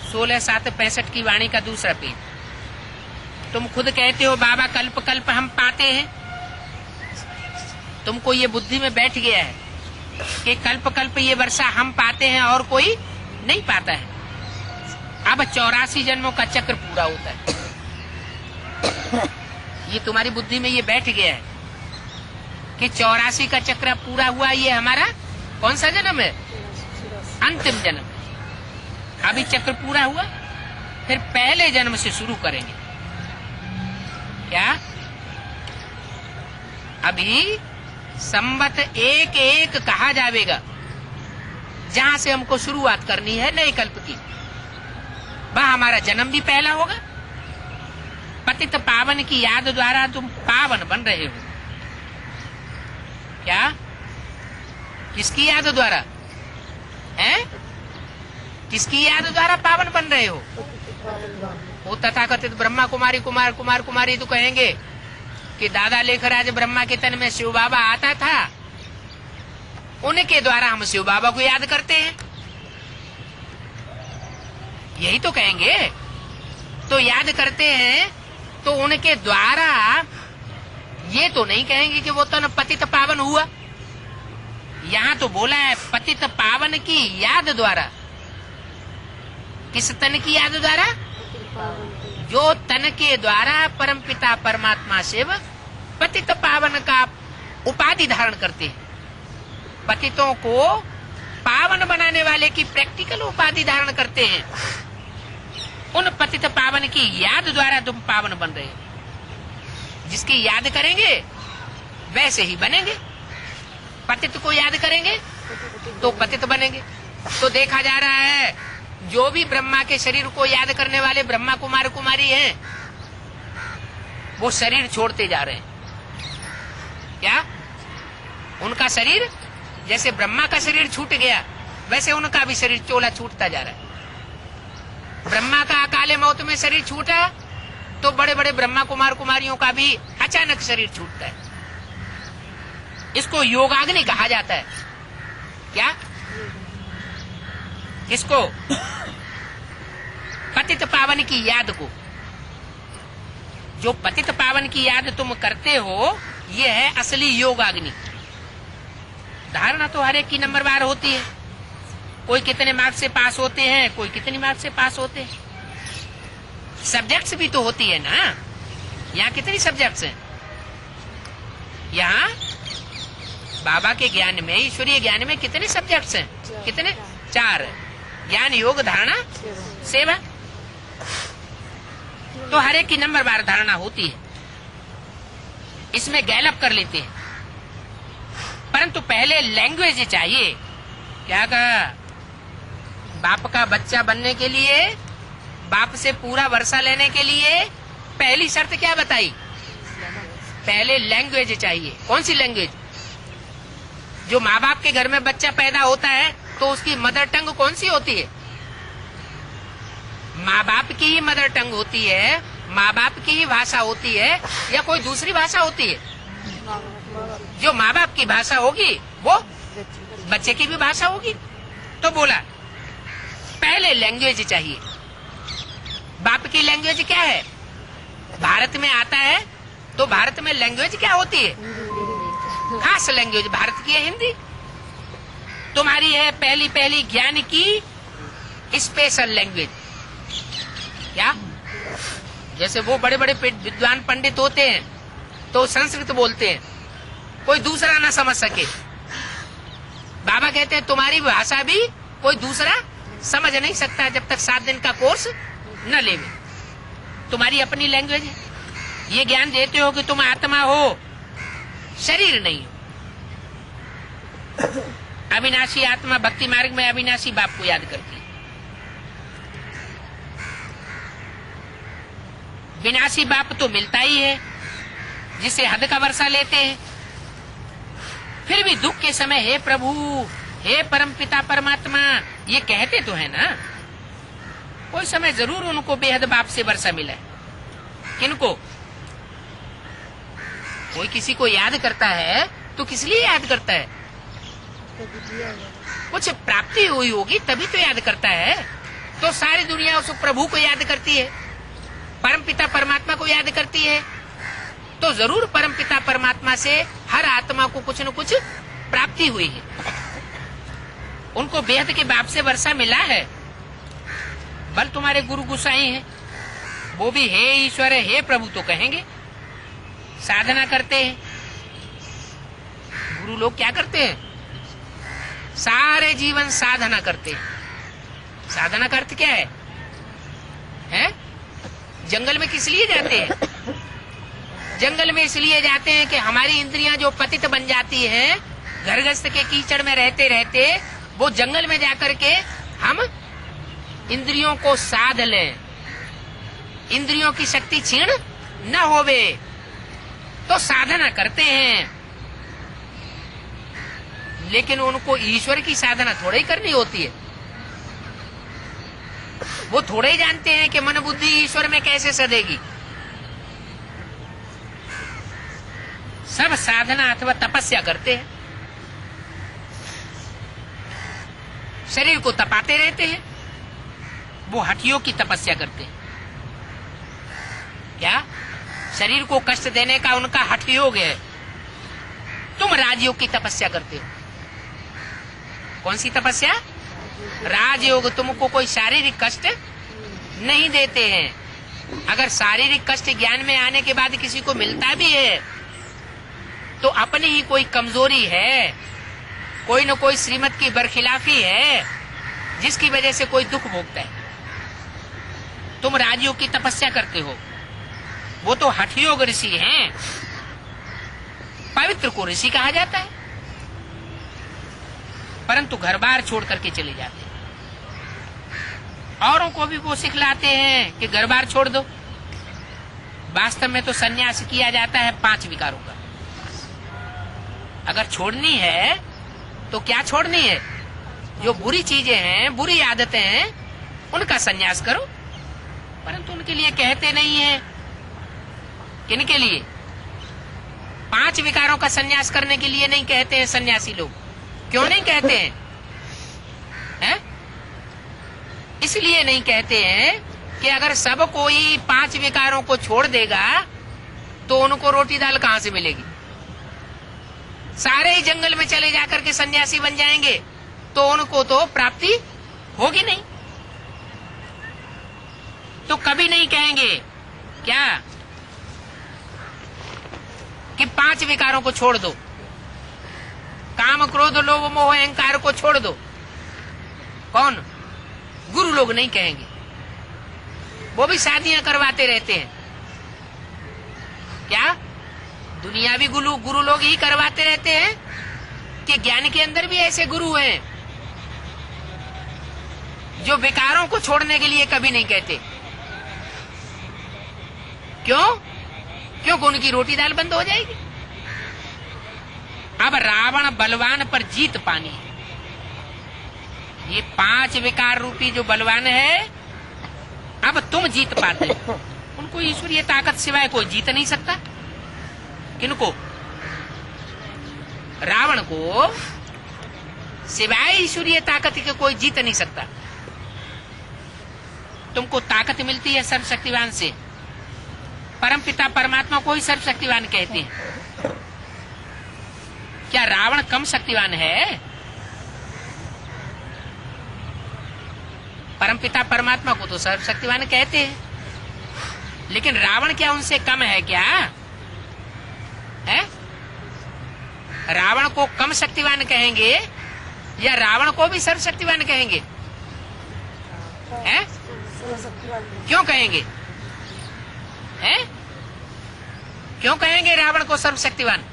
16/7/65 की वाणी का दूसरा पेज। तुम खुद कहते हो बाबा कल्प कल्प हम पाते हैं। तुमको ये बुद्धि में बैठ गया है कि कल्प कल्प ये वर्षा हम पाते हैं और कोई नहीं पाता है। अब 84 जन्मों का चक्र पूरा होता है। ये तुम्हारी बुद्धि में ये बैठ गया है कि 84 का चक्र पूरा हुआ। ये हमारा कौन सा जन्म है? अंतिम जन्म। अभी चक्र पूरा हुआ, फिर पहले जन्म से शुरू करेंगे। क्या? अभी संवत एक एक कहा जाएगा, जहां से हमको शुरुआत करनी है नए कल्प की, वह हमारा जन्म भी पहला होगा। पतित पावन की याद द्वारा तुम पावन बन रहे हो। क्या? किसकी याद द्वारा? हैं? किसकी याद द्वारा पावन बन रहे हो? वो तथाकथित ब्रह्मा कुमारी कुमार कुमारी तो कहेंगे कि दादा लेकर आज ब्रह्मा के तन में शिव बाबा आता था, उनके द्वारा हम शिव बाबा को याद करते हैं, यही तो कहेंगे। तो याद करते हैं तो उनके द्वारा, ये तो नहीं कहेंगे कि वो तन पतित पावन हुआ। यहाँ तो बोला है पतित पावन की याद द्वारा। किस तन की याद द्वारा? जो तन के द्वारा परमपिता परमात्मा शिव पतित पावन का उपाधि धारण करते हैं। पतितों को पावन बनाने वाले की प्रैक्टिकल उपाधि धारण करते हैं। उन पतित पावन की याद द्वारा तुम पावन बन रहे हो। जिसकी याद करेंगे वैसे ही बनेंगे। पतित को याद करेंगे तो पतित बनेंगे। तो देखा जा रहा है जो भी ब्रह्मा के शरीर को याद करने वाले ब्रह्मा कुमार कुमारी हैं, वो शरीर छोड़ते जा रहे हैं। क्या? उनका शरीर, जैसे ब्रह्मा का शरीर छूट गया वैसे उनका भी शरीर चोला छूटता जा रहा है। ब्रह्मा का अकाले मौत में शरीर छूटा तो बड़े बड़े ब्रह्मा कुमार कुमारियों का भी अचानक शरीर छूटता है। इसको योगाग्नि कहा जाता है। क्या? किसको? पतित पावन की याद को। जो पतित पावन की याद तुम करते हो, ये है असली योगाग्नि। धारणा तो हर एक की नंबरवार होती है। कोई कितने मार्क्स से पास होते हैं, कोई कितनी मार्क्स से पास होते हैं। सब्जेक्ट्स भी तो होती है ना। यहाँ कितनी सब्जेक्ट्स हैं? यहाँ बाबा के ज्ञान में, ईश्वरीय ज्ञान में कितने सब्जेक्ट्स हैं? कितने? 4। ज्ञान, योग, धारणा, सेवा। तो हर एक की नंबरवार धारणा होती है। इसमें गैलअप कर लेते हैं। परंतु पहले लैंग्वेज चाहिए। क्या कहा? बाप का बच्चा बनने के लिए, बाप से पूरा वर्षा लेने के लिए पहली शर्त क्या बताई? पहले लैंग्वेज चाहिए। कौन सी लैंग्वेज? जो माँ बाप के घर में बच्चा पैदा होता है तो उसकी मदर टंग कौन सी होती है? माँ बाप की ही मदर टंग होती है, माँ बाप की ही भाषा होती है, या कोई दूसरी भाषा होती है? जो माँ बाप की भाषा होगी वो बच्चे की भी भाषा होगी। तो बोला पहले लैंग्वेज चाहिए। बाप की लैंग्वेज क्या है? भारत में आता है तो भारत में लैंग्वेज क्या होती है? खास लैंग्वेज भारत की है हिंदी। तुम्हारी है पहली ज्ञान की स्पेशल लैंग्वेज। क्या? जैसे वो बड़े बड़े विद्वान पंडित होते हैं तो संस्कृत बोलते हैं, कोई दूसरा ना समझ सके। बाबा कहते हैं तुम्हारी भाषा भी कोई दूसरा समझ नहीं सकता जब तक 7 दिन का कोर्स न ले। तुम्हारी अपनी लैंग्वेज है। ये ज्ञान देते हो कि तुम आत्मा हो, शरीर नहीं हो। अविनाशी आत्मा भक्ति मार्ग में अविनाशी बाप को याद करती है। विनाशी बाप तो मिलता ही है जिसे हद का वर्षा लेते हैं। फिर भी दुख के समय हे प्रभु, हे परमपिता परमात्मा ये कहते तो है ना। कोई समय जरूर उनको बेहद बाप से वर्षा मिला है। किनको? कोई किसी को याद करता है तो किस लिए याद करता है? कुछ प्राप्ति हुई होगी तभी तो याद करता है। तो सारी दुनिया उस प्रभु को याद करती है, परमपिता परमात्मा को याद करती है। तो जरूर परमपिता परमात्मा से हर आत्मा को कुछ न कुछ प्राप्ति हुई है। उनको बेहद के बाप से वर्षा मिला है। बल तुम्हारे गुरु गुसाई हैं, वो भी हे ईश्वर हे प्रभु तो कहेंगे। साधना करते हैं गुरु लोग, क्या करते हैं? सारे जीवन साधना करते हैं। साधना का अर्थ क्या है? जंगल में किस लिए जाते हैं? जंगल में इसलिए जाते हैं कि हमारी इंद्रियां जो पतित बन जाती हैं, घरगृहस्थ के कीचड़ में रहते रहते, वो जंगल में जाकर के हम इंद्रियों को साध लें, इंद्रियों की शक्ति क्षीण न होवे, तो साधना करते हैं। लेकिन उनको ईश्वर की साधना थोड़ी ही करनी होती है। वो थोड़े ही जानते हैं कि मन बुद्धि ईश्वर में कैसे सदेगी। सब साधना अथवा तपस्या करते हैं, शरीर को तपाते रहते हैं। वो हठियों की तपस्या करते हैं। क्या शरीर को कष्ट देने का उनका हठ योग है। तुम राजयोग की तपस्या करते हो। कौन सी तपस्या? राजयोग। तुमको कोई शारीरिक कष्ट नहीं देते हैं। अगर शारीरिक कष्ट ज्ञान में आने के बाद किसी को मिलता भी है तो अपनी ही कोई कमजोरी है, कोई न कोई श्रीमत की बरखिलाफी है, जिसकी वजह से कोई दुख भोगता है। तुम राजयोग की तपस्या करते हो। वो तो हठयोग ऋषि हैं। पवित्र को ऋषि कहा जाता है, परंतु घर बार छोड़ करके चले जाते हैं। औरों को भी वो सिखलाते हैं कि घर बार छोड़ दो। वास्तव में तो संन्यास किया जाता है 5 विकारों का। अगर छोड़नी है तो क्या छोड़नी है? जो बुरी चीजें हैं, बुरी आदतें हैं, उनका संन्यास करो। परंतु उनके लिए कहते नहीं है। किनके लिए? 5 विकारों का संन्यास करने के लिए नहीं कहते हैं सन्यासी लोग। क्यों नहीं कहते हैं? है? इसलिए नहीं कहते हैं कि अगर सब कोई 5 विकारों को छोड़ देगा तो उनको रोटी दाल कहां से मिलेगी। सारे ही जंगल में चले जाकर के सन्यासी बन जाएंगे तो उनको तो प्राप्ति होगी नहीं। तो कभी नहीं कहेंगे क्या कि 5 विकारों को छोड़ दो, काम क्रोध लोभ मोह अहंकार को छोड़ दो। कौन? गुरु लोग नहीं कहेंगे। वो भी शादियां करवाते रहते हैं। क्या दुनियावी गुरु लोग ही करवाते रहते हैं कि ज्ञान के अंदर भी ऐसे गुरु हैं जो विकारों को छोड़ने के लिए कभी नहीं कहते। क्यों? क्योंकि उनकी रोटी दाल बंद हो जाएगी। अब रावण बलवान पर जीत पानी है। ये 5 विकार रूपी जो बलवान है, अब तुम जीत पाते हो उनको। ईश्वरीय ताकत सिवाय कोई जीत नहीं सकता। किनको? रावण को सिवाय ईश्वरीय ताकत के कोई जीत नहीं सकता। तुमको ताकत मिलती है सर्वशक्तिवान से। परमपिता परमात्मा को ही सर्वशक्तिवान कहते हैं। क्या रावण कम शक्तिवान है? परमपिता परमात्मा को तो सर्वशक्तिवान कहते हैं, लेकिन रावण क्या उनसे कम है? क्या है? रावण को कम शक्तिवान कहेंगे या रावण को भी सर्वशक्तिवान कहेंगे? है? क्यों कहेंगे? है? क्यों कहेंगे रावण को सर्वशक्तिवान?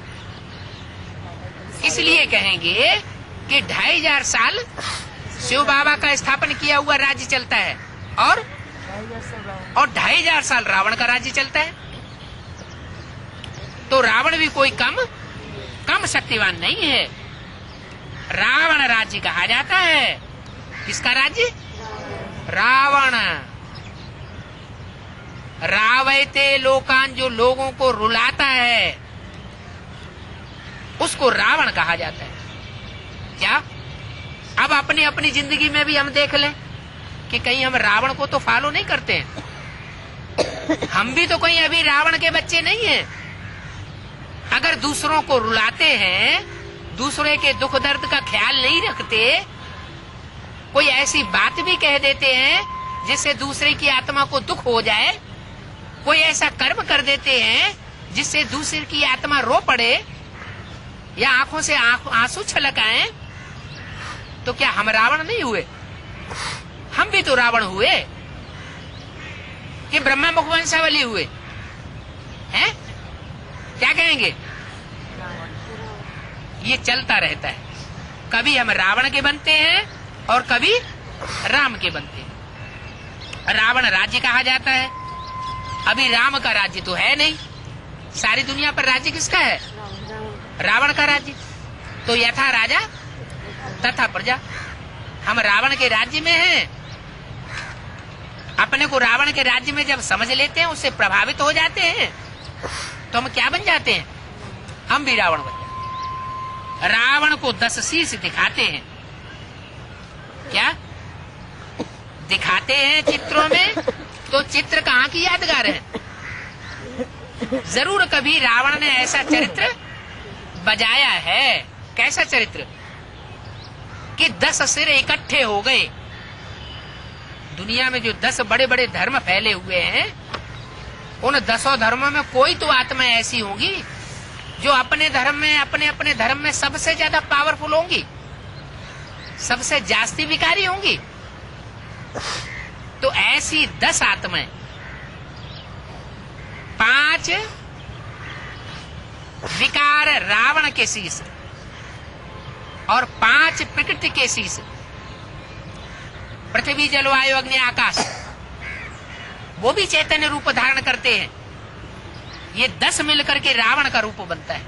इसलिए कहेंगे कि 2500 साल शिव बाबा का स्थापन किया हुआ राज्य चलता है और 2500 साल रावण का राज्य चलता है। तो रावण भी कोई कम शक्तिवान नहीं है। रावण राज्य कहा जाता है। किसका राज्य? रावण। रावयते लोकान, जो लोगों को रुलाता है, उसको रावण कहा जाता है। क्या अब अपनी अपनी जिंदगी में भी हम देख लें कि कहीं हम रावण को तो फॉलो नहीं करते हैं। हम भी तो कहीं अभी रावण के बच्चे नहीं हैं। अगर दूसरों को रुलाते हैं, दूसरे के दुख दर्द का ख्याल नहीं रखते, कोई ऐसी बात भी कह देते हैं जिससे दूसरे की आत्मा को दुख हो जाए, कोई ऐसा कर्म कर देते हैं जिससे दूसरे की आत्मा रो पड़े या आंखों से आंसू छलक आए, तो क्या हम रावण नहीं हुए? हम भी तो रावण हुए कि ब्रह्मा मुखवंशावली हुए हैं। कहेंगे? ये चलता रहता है। कभी हम रावण के बनते हैं और कभी राम के बनते हैं। रावण राज्य कहा जाता है। अभी राम का राज्य तो है नहीं। सारी दुनिया पर राज्य किसका है? रावण का राज्य। तो यथा राजा तथा प्रजा। हम रावण के राज्य में हैं। अपने को रावण के राज्य में जब समझ लेते हैं, उससे प्रभावित हो जाते हैं, तो हम क्या बन जाते हैं? हम भी रावण बन जाते हैं। रावण को 10 शीश दिखाते हैं। क्या दिखाते हैं चित्रों में? तो चित्र कहाँ की यादगार है? जरूर कभी रावण ने ऐसा चरित्र बजाया है। कैसा चरित्र? कि 10 सिर इकट्ठे हो गए। दुनिया में जो 10 बड़े बड़े धर्म फैले हुए हैं, उन 10 धर्मों में कोई तो आत्मा ऐसी होगी जो अपने धर्म में, अपने अपने धर्म में सबसे ज्यादा पावरफुल होंगी, सबसे जास्ती विकारी होंगी। तो ऐसी 10 आत्माएं, 5 विकार रावण के शीश और 5 प्रकृति के शीश, पृथ्वी जलवायु अग्नि आकाश, वो भी चैतन्य रूप धारण करते हैं। ये 10 मिलकर के रावण का रूप बनता है।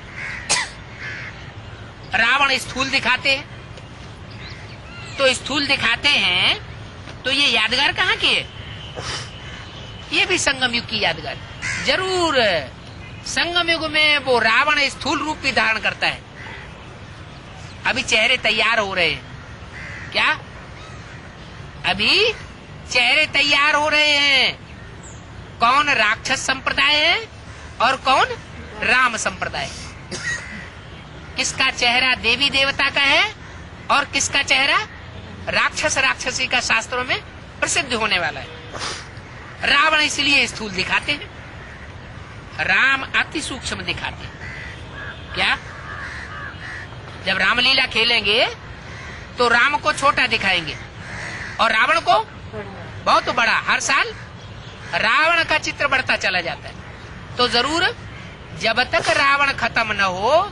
रावण स्थूल दिखाते हैं। तो स्थूल दिखाते हैं तो ये यादगार कहाँ की है? ये भी संगम युग की यादगार। जरूर संगम युग में वो रावण स्थूल रूप भी धारण करता है। अभी चेहरे तैयार हो रहे हैं। क्या? अभी चेहरे तैयार हो रहे हैं। कौन राक्षस संप्रदाय है और कौन राम संप्रदाय। किसका चेहरा देवी देवता का है और किसका चेहरा राक्षस राक्षसी का शास्त्रों में प्रसिद्ध होने वाला है। रावण इसलिए स्थूल दिखाते हैं, राम अति सूक्ष्म दिखाते हैं। क्या? जब रामलीला खेलेंगे तो राम को छोटा दिखाएंगे और रावण को बहुत बड़ा। हर साल रावण का चित्र बढ़ता चला जाता है। तो जरूर जब तक रावण खत्म न हो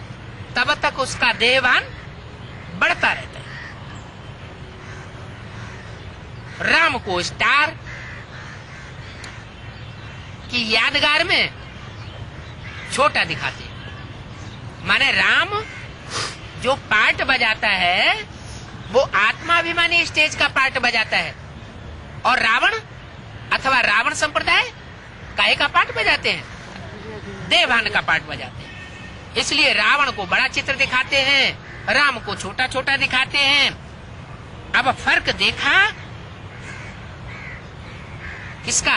तब तक उसका देहभान बढ़ता रहता है। राम को स्टार की यादगार में छोटा दिखाते हैं। माने राम जो पार्ट बजाता है वो आत्माभिमानी स्टेज का पार्ट बजाता है और रावण अथवा रावण संप्रदाय काहे का पार्ट बजाते हैं? देवभान का पार्ट बजाते हैं। इसलिए रावण को बड़ा चित्र दिखाते हैं, राम को छोटा छोटा दिखाते हैं। अब फर्क देखा किसका?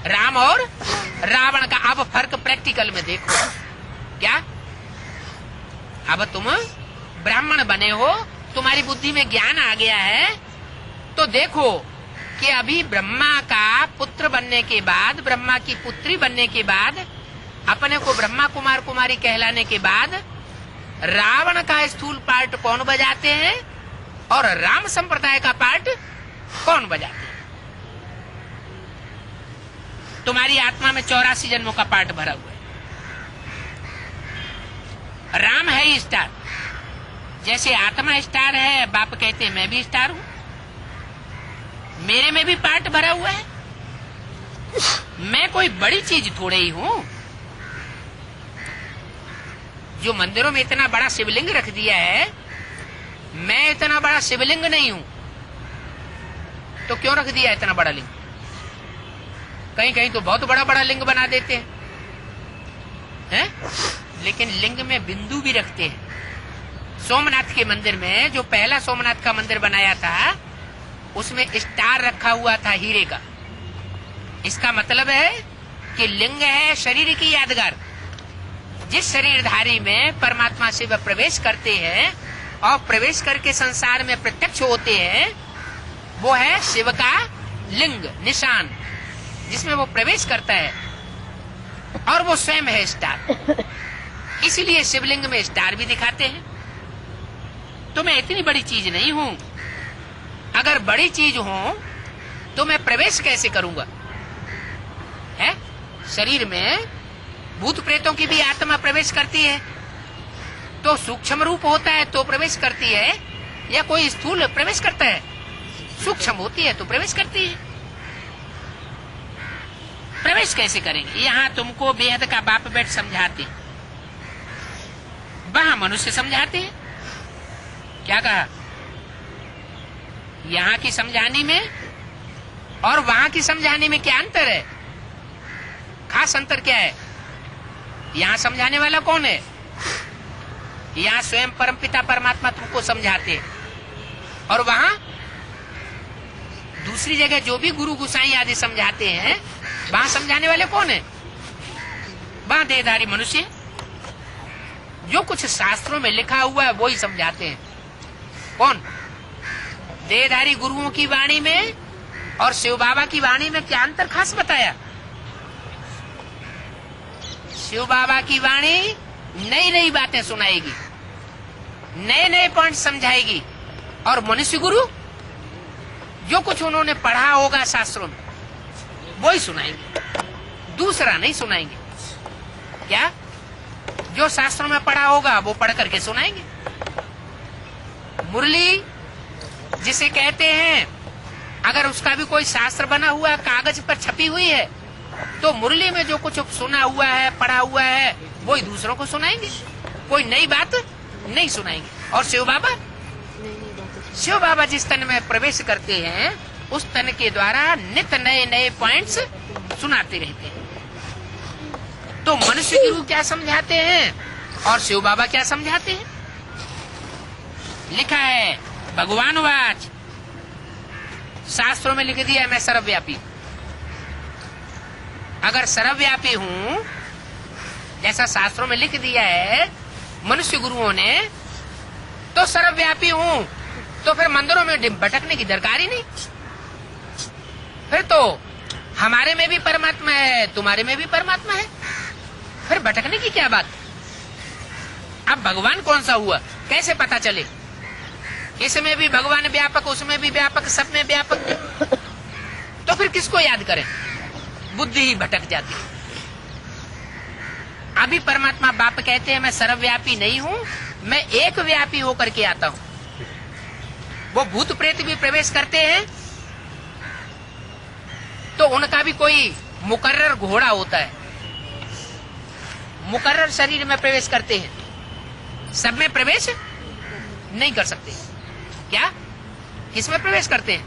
राम और रावण का। अब फर्क प्रैक्टिकल में देखो। क्या? अब तुम ब्राह्मण बने हो, तुम्हारी बुद्धि में ज्ञान आ गया है, तो देखो कि अभी ब्रह्मा का पुत्र बनने के बाद, ब्रह्मा की पुत्री बनने के बाद, अपने को ब्रह्मा कुमार कुमारी कहलाने के बाद रावण का स्थूल पार्ट कौन बजाते हैं और राम संप्रदाय का पार्ट कौन बजाते हैं? तुम्हारी आत्मा में 84 जन्मों का पार्ट भरा हुआ है। राम है ही स्टार। जैसे आत्मा स्टार है, बाप कहते हैं मैं भी स्टार हूं, मेरे में भी पार्ट भरा हुआ है। मैं कोई बड़ी चीज थोड़े ही हूं। जो मंदिरों में इतना बड़ा शिवलिंग रख दिया है, मैं इतना बड़ा शिवलिंग नहीं हूं। तो क्यों रख दिया इतना बड़ा लिंग? कहीं कहीं तो बहुत बड़ा बड़ा लिंग बना देते हैं, लेकिन लिंग में बिंदु भी रखते हैं। सोमनाथ के मंदिर में जो पहला सोमनाथ का मंदिर बनाया था, उसमें स्टार रखा हुआ था हीरे का। इसका मतलब है कि लिंग है शरीर की यादगार। जिस शरीरधारी में परमात्मा शिव प्रवेश करते हैं और प्रवेश करके संसार में प्रत्यक्ष होते हैं, वो है शिव का लिंग, निशान, जिसमें वो प्रवेश करता है, और वो स्वयं है स्टार। इसलिए शिवलिंग में स्टार भी दिखाते हैं। तो मैं इतनी बड़ी चीज नहीं हूं। अगर बड़ी चीज हूं तो मैं प्रवेश कैसे करूंगा? है शरीर में भूत प्रेतों की भी आत्मा प्रवेश करती है, तो सूक्ष्म रूप होता है तो प्रवेश करती है, या कोई स्थूल प्रवेश करता है? सूक्ष्म होती है तो प्रवेश करती है। प्रवेश कैसे करेंगे? यहाँ तुमको बेहद का बाप बैठ समझाते, वहां मनुष्य समझाते हैं। क्या कहा? यहाँ की समझाने में और वहां की समझाने में क्या अंतर है? खास अंतर क्या है? यहाँ समझाने वाला कौन है? यहाँ स्वयं परमपिता परमात्मा तुमको समझाते हैं, और वहां दूसरी जगह जो भी गुरु गुसाई आदि समझाते हैं, वहां समझाने वाले कौन है? वहां देहधारी मनुष्य। जो कुछ शास्त्रों में लिखा हुआ है वो ही समझाते हैं। कौन? देहधारी गुरुओं की वाणी में और शिव बाबा की वाणी में क्या अंतर खास बताया? शिव बाबा की वाणी नई नई बातें सुनाएगी, नए नए पॉइंट समझाएगी, और मनुष्य गुरु जो कुछ उन्होंने पढ़ा होगा शास्त्रों में वो ही सुनाएंगे, दूसरा नहीं सुनाएंगे। क्या? जो शास्त्रों में पढ़ा होगा वो पढ़ करके सुनाएंगे। मुरली जिसे कहते हैं, अगर उसका भी कोई शास्त्र बना हुआ कागज पर छपी हुई है, तो मुरली में जो कुछ सुना हुआ है पढ़ा हुआ है वो ही दूसरों को सुनाएंगे, कोई नई बात नहीं सुनाएंगे। और शिव बाबा जिस तन में प्रवेश करते हैं उस तन के द्वारा नित नए नए पॉइंट्स सुनाते रहते हैं। तो मनुष्य गुरु क्या समझाते हैं और शिव बाबा क्या समझाते हैं? लिखा है भगवान वाच, शास्त्रों में लिख दिया मैं सर्वव्यापी। अगर सर्वव्यापी हूं जैसा शास्त्रों में लिख दिया है मनुष्य गुरुओं ने, तो सर्वव्यापी हूं, तो फिर मंदिरों में भटकने की दरकार ही नहीं। फिर तो हमारे में भी परमात्मा है, तुम्हारे में भी परमात्मा है, फिर भटकने की क्या बात? अब भगवान कौन सा हुआ कैसे पता चले? इसमें भी भगवान व्यापक, उसमें भी व्यापक, सब में व्यापक, तो फिर किसको याद करें? बुद्धि ही भटक जाती है। अभी परमात्मा बाप कहते हैं मैं सर्वव्यापी नहीं हूं, मैं एक व्यापी होकर के आता हूं। वो भूत प्रेत भी प्रवेश करते हैं तो उनका भी कोई मुकर्रर घोड़ा होता है, मुकर्रर शरीर में प्रवेश करते हैं, सब में प्रवेश नहीं कर सकते। क्या? किसमें प्रवेश करते हैं?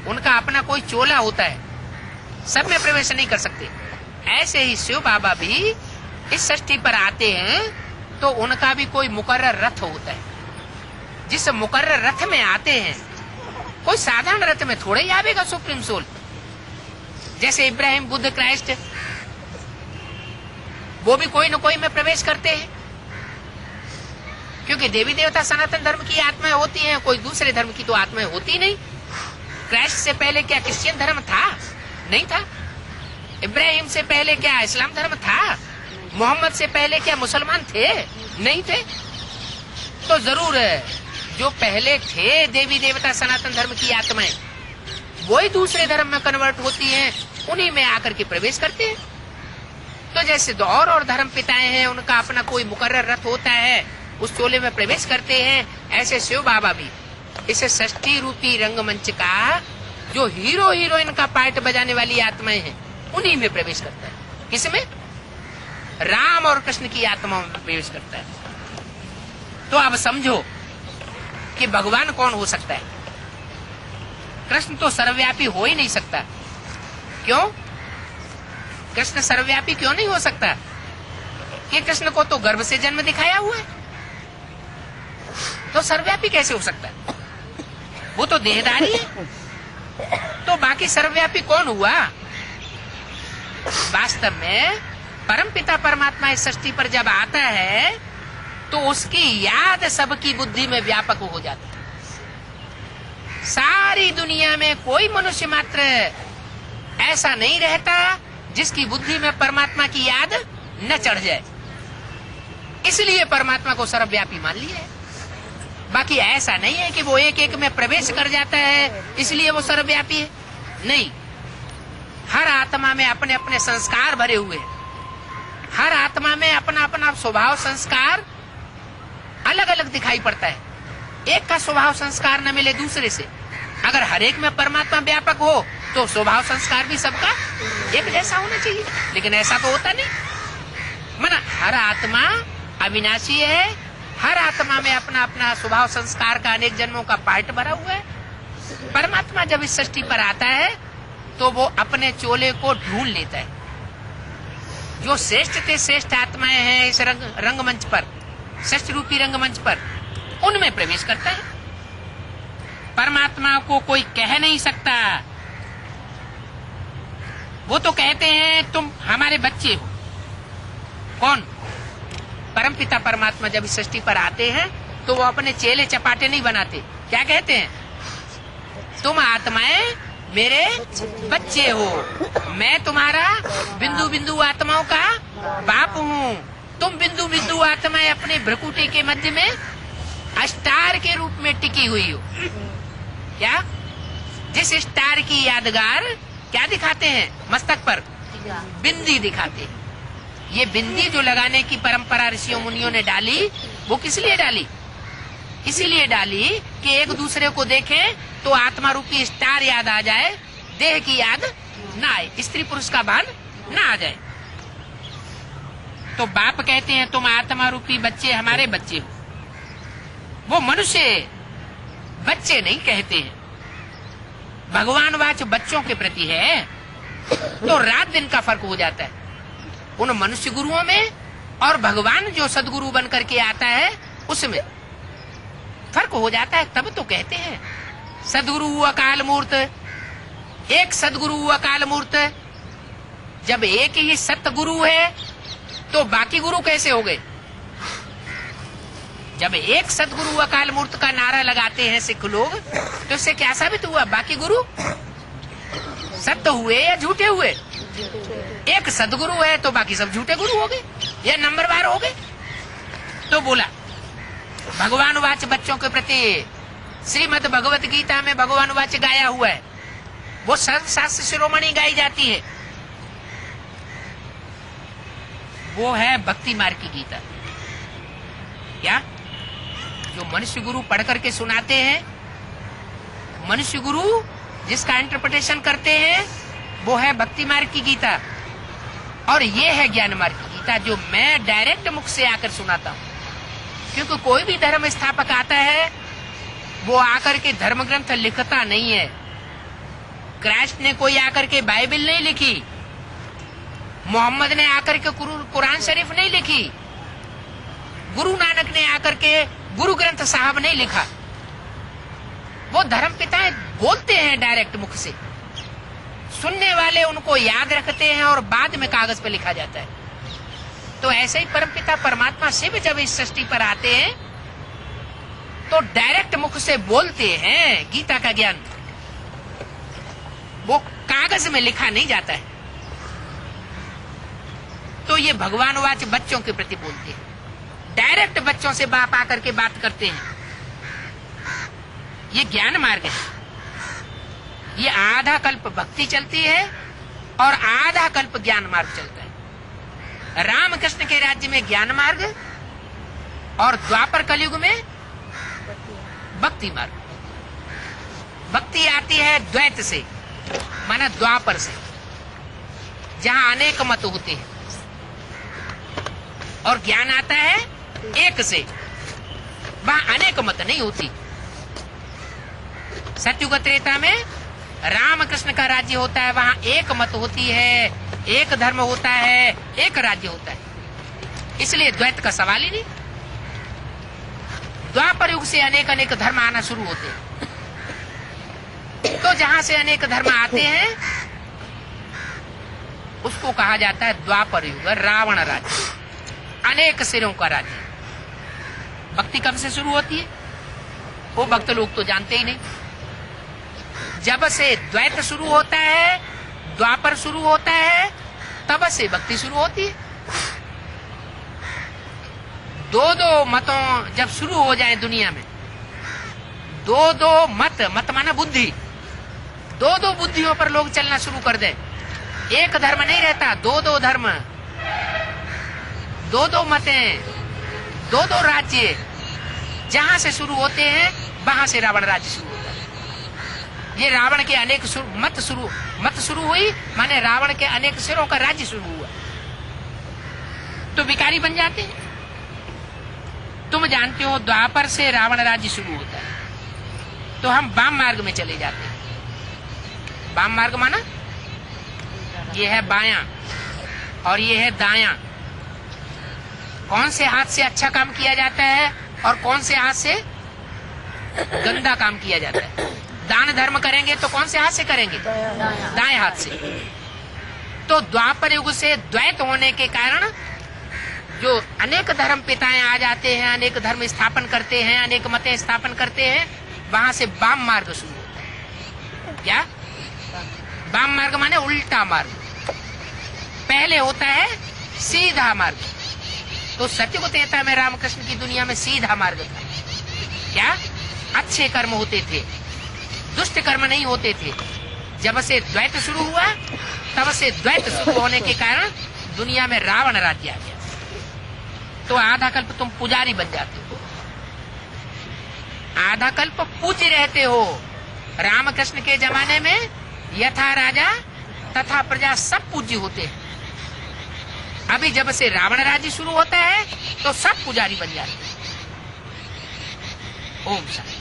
उनका अपना कोई चोला होता है, सब में प्रवेश नहीं कर सकते। ऐसे ही शिव बाबा भी इस सृष्टि पर आते हैं तो उनका भी कोई मुकर्रर रथ होता है। जिस मुकर्रर रथ में आते हैं, कोई साधारण रथ में थोड़े ही आवेगा सुप्रीम सोल। जैसे इब्राहिम, बुद्ध, क्राइस्ट, वो भी कोई न कोई में प्रवेश करते हैं, क्योंकि देवी देवता सनातन धर्म की आत्माएं होती हैं, कोई दूसरे धर्म की तो आत्माएं होती नहीं। क्राइस्ट से पहले क्या क्रिश्चियन धर्म था? नहीं था। इब्राहिम से पहले क्या इस्लाम धर्म था? मोहम्मद से पहले क्या मुसलमान थे? नहीं थे। तो जरूर जो पहले थे देवी देवता सनातन धर्म की आत्माएं, वही दूसरे धर्म में कन्वर्ट होती हैं, उन्हीं में आकर के प्रवेश करते हैं। तो जैसे और धर्म पिताएं हैं, उनका अपना कोई मुकर्रर रथ होता है, उस चोले में प्रवेश करते हैं, ऐसे शिव बाबा भी इसे षष्ठी रूपी रंगमंच का जो हीरो हीरोइन का पार्ट बजाने वाली आत्माएं हैं, उन्हीं में प्रवेश करता है। किसमें? राम और कृष्ण की आत्माओं में प्रवेश करता है। तो अब समझो कि भगवान कौन हो सकता है? कृष्ण तो सर्वव्यापी हो ही नहीं सकता। क्यों? कृष्ण सर्वव्यापी क्यों नहीं हो सकता? कि कृष्ण को तो गर्भ से जन्म दिखाया हुआ है, तो सर्वव्यापी कैसे हो सकता है? वो तो देहधारी है। तो बाकी सर्वव्यापी कौन हुआ? वास्तव में परमपिता परमात्मा इस सृष्टि पर जब आता है तो उसकी याद सबकी बुद्धि में व्यापक हो जाती है। सारी दुनिया में कोई मनुष्य मात्र ऐसा नहीं रहता जिसकी बुद्धि में परमात्मा की याद न चढ़ जाए। इसलिए परमात्मा को सर्वव्यापी मान लिया है। बाकी ऐसा नहीं है कि वो एक एक में प्रवेश कर जाता है इसलिए वो सर्वव्यापी है। नहीं, हर आत्मा में अपने अपने संस्कार भरे हुए हैं, आत्मा में अपना अपना स्वभाव संस्कार अलग अलग दिखाई पड़ता है। एक का स्वभाव संस्कार न मिले दूसरे से। अगर हर एक में परमात्मा व्यापक हो तो स्वभाव संस्कार भी सबका एक जैसा होना चाहिए, लेकिन ऐसा तो होता नहीं। माना हर आत्मा अविनाशी है, हर आत्मा में अपना अपना स्वभाव संस्कार का अनेक जन्मों का पार्ट भरा हुआ है। परमात्मा जब इस सृष्टि पर आता है तो वो अपने चोले को ढूंढ लेता है। जो श्रेष्ठ से श्रेष्ठ आत्माएं हैं इस रंगमंच पर, सृष्टि रूपी रंगमंच पर, उनमें प्रवेश करता है। परमात्मा को कोई कह नहीं सकता। वो तो कहते हैं तुम हमारे बच्चे हो। कौन? परमपिता परमात्मा जब इस सृष्टि पर आते हैं तो वो अपने चेले चपाटे नहीं बनाते। क्या कहते हैं? तुम आत्माएं मेरे बच्चे हो, मैं तुम्हारा बिंदु बिंदु आत्माओं का बाप हूँ। तुम बिंदु बिंदु आत्माएं अपने भ्रकुटी के मध्य में स्टार के रूप में टिकी हुई हो। क्या? जिस स्टार की यादगार क्या दिखाते हैं? मस्तक पर बिंदी दिखाते हैं। ये बिंदी जो लगाने की परंपरा ऋषियों मुनियों ने डाली, वो किस लिए डाली? इसीलिए डाली कि एक दूसरे को देखें तो आत्मा रूपी स्टार याद आ जाए, देह की याद ना आए, स्त्री पुरुष का भान ना आ जाए। तो बाप कहते हैं तुम आत्मा रूपी बच्चे हमारे बच्चे हो। वो मनुष्य बच्चे नहीं कहते हैं। भगवान वाच बच्चों के प्रति है तो रात दिन का फर्क हो जाता है उन मनुष्य गुरुओं में और भगवान जो सदगुरु बन करके आता है उसमें फर्क हो जाता है। तब तो कहते हैं सदगुरु अकाल मूर्त। एक सदगुरु अकाल मूर्त। जब एक ही सतगुरु है तो बाकी गुरु कैसे हो गए? जब एक सदगुरु अकाल मूर्त का नारा लगाते हैं सिख लोग तो इससे क्या साबित हुआ? बाकी गुरु सत्य हुए या झूठे हुए? एक सदगुरु है तो बाकी सब झूठे गुरु हो गए या नंबरवार हो गए। तो बोला भगवान वाच बच्चों के प्रति श्रीमद् भगवत गीता में भगवान वाच गाया हुआ है। वो सर्वशास्त्र शिरोमणि गाई जाती है। वो है भक्ति मार्ग की गीता। क्या? जो मनुष्य गुरु पढ़ करके सुनाते हैं, मनुष्य गुरु जिसका इंटरप्रिटेशन करते हैं, वो है भक्ति मार्ग की गीता। और ये है ज्ञान मार्ग की गीता जो मैं डायरेक्ट मुख से आकर सुनाता हूँ। क्योंकि कोई भी धर्म स्थापक आता है वो आकर के धर्म ग्रंथ लिखता नहीं है। क्राइस्ट ने कोई आकर के बाइबल नहीं लिखी, मोहम्मद ने आकर के कुरान शरीफ नहीं लिखी, गुरु नानक ने आकर के गुरु ग्रंथ साहब नहीं लिखा। वो धर्म पिताएं बोलते हैं डायरेक्ट मुख से, सुनने वाले उनको याद रखते हैं और बाद में कागज पे लिखा जाता है। तो ऐसे ही परमपिता परमात्मा शिव जब इस सृष्टि पर आते हैं तो डायरेक्ट मुख से बोलते हैं गीता का ज्ञान। वो कागज में लिखा नहीं जाता है। तो ये भगवान वाच बच्चों के प्रति बोलते हैं, डायरेक्ट बच्चों से बाप आकर के बात करते हैं। ये ज्ञान मार्ग है। ये आधा कल्प भक्ति चलती है और आधा कल्प ज्ञान मार्ग चलता है। रामकृष्ण के राज्य में ज्ञान मार्ग और द्वापर कलयुग में भक्ति मार्ग। भक्ति आती है द्वैत से, माना द्वापर से, जहां अनेक मत होते हैं, और ज्ञान आता है एक से, वहां अनेक मत नहीं होती। सतयुग त्रेता में रामकृष्ण का राज्य होता है, वहां एक मत होती है, एक धर्म होता है, एक राज्य होता है। इसलिए द्वैत का सवाल ही नहीं। द्वापर युग से अनेक अनेक धर्म आना शुरू होते हैं। तो जहां से अनेक धर्म आते हैं उसको कहा जाता है द्वापर युग, रावण राज्य, अनेक सिरों का राज्य। भक्ति कब से शुरू होती है वो भक्त लोग तो जानते ही नहीं। जब से द्वैत शुरू होता है, द्वापर शुरू होता है, तब से भक्ति शुरू होती है। दो दो मतों जब शुरू हो जाए दुनिया में, दो दो मत माना बुद्धि, दो दो बुद्धियों पर लोग चलना शुरू कर दे, एक धर्म नहीं रहता, दो दो धर्म, दो दो मतें, दो दो राज्य जहां से शुरू होते हैं वहां से रावण राज्य शुरू होता है। ये रावण के अनेक मत शुरू हुई, माने रावण के अनेक सिरों का राज्य शुरू हुआ, तो विकारी बन जाते हैं। तुम जानते हो द्वापर से रावण राज्य शुरू होता है, तो हम वाम मार्ग में चले जाते हैं। वाम मार्ग माना ये है बायां और ये है दायां। कौन से हाथ से अच्छा काम किया जाता है और कौन से हाथ से गंदा काम किया जाता है। दान धर्म करेंगे तो कौन से हाथ से करेंगे? दाएं हाथ से। तो द्वापर युग से द्वैत होने के कारण जो अनेक धर्म पिताएं आ जाते हैं, अनेक धर्म स्थापन करते हैं, अनेक मतें स्थापन करते हैं, वहां से वाम मार्ग शुरू होता है। क्या वाम मार्ग माने उल्टा मार्ग। पहले होता है सीधा मार्ग। तो सत्युग त्रेता में रामकृष्ण की दुनिया में सीधा मार्ग था। क्या अच्छे कर्म होते थे, दुष्ट कर्म नहीं होते थे। जब से द्वैत शुरू हुआ तब से द्वैत शुरू होने के कारण दुनिया में रावण राज्य आ गया। तो आधा कल्प तुम पुजारी बन जाते हो, आधा कल्प पूज्य रहते हो। रामकृष्ण के जमाने में यथा राजा तथा प्रजा सब पूज्य होते हैं। अभी जब से रावण राज्य शुरू होता है तो सब पुजारी बन जाते हैं। ओम शांति।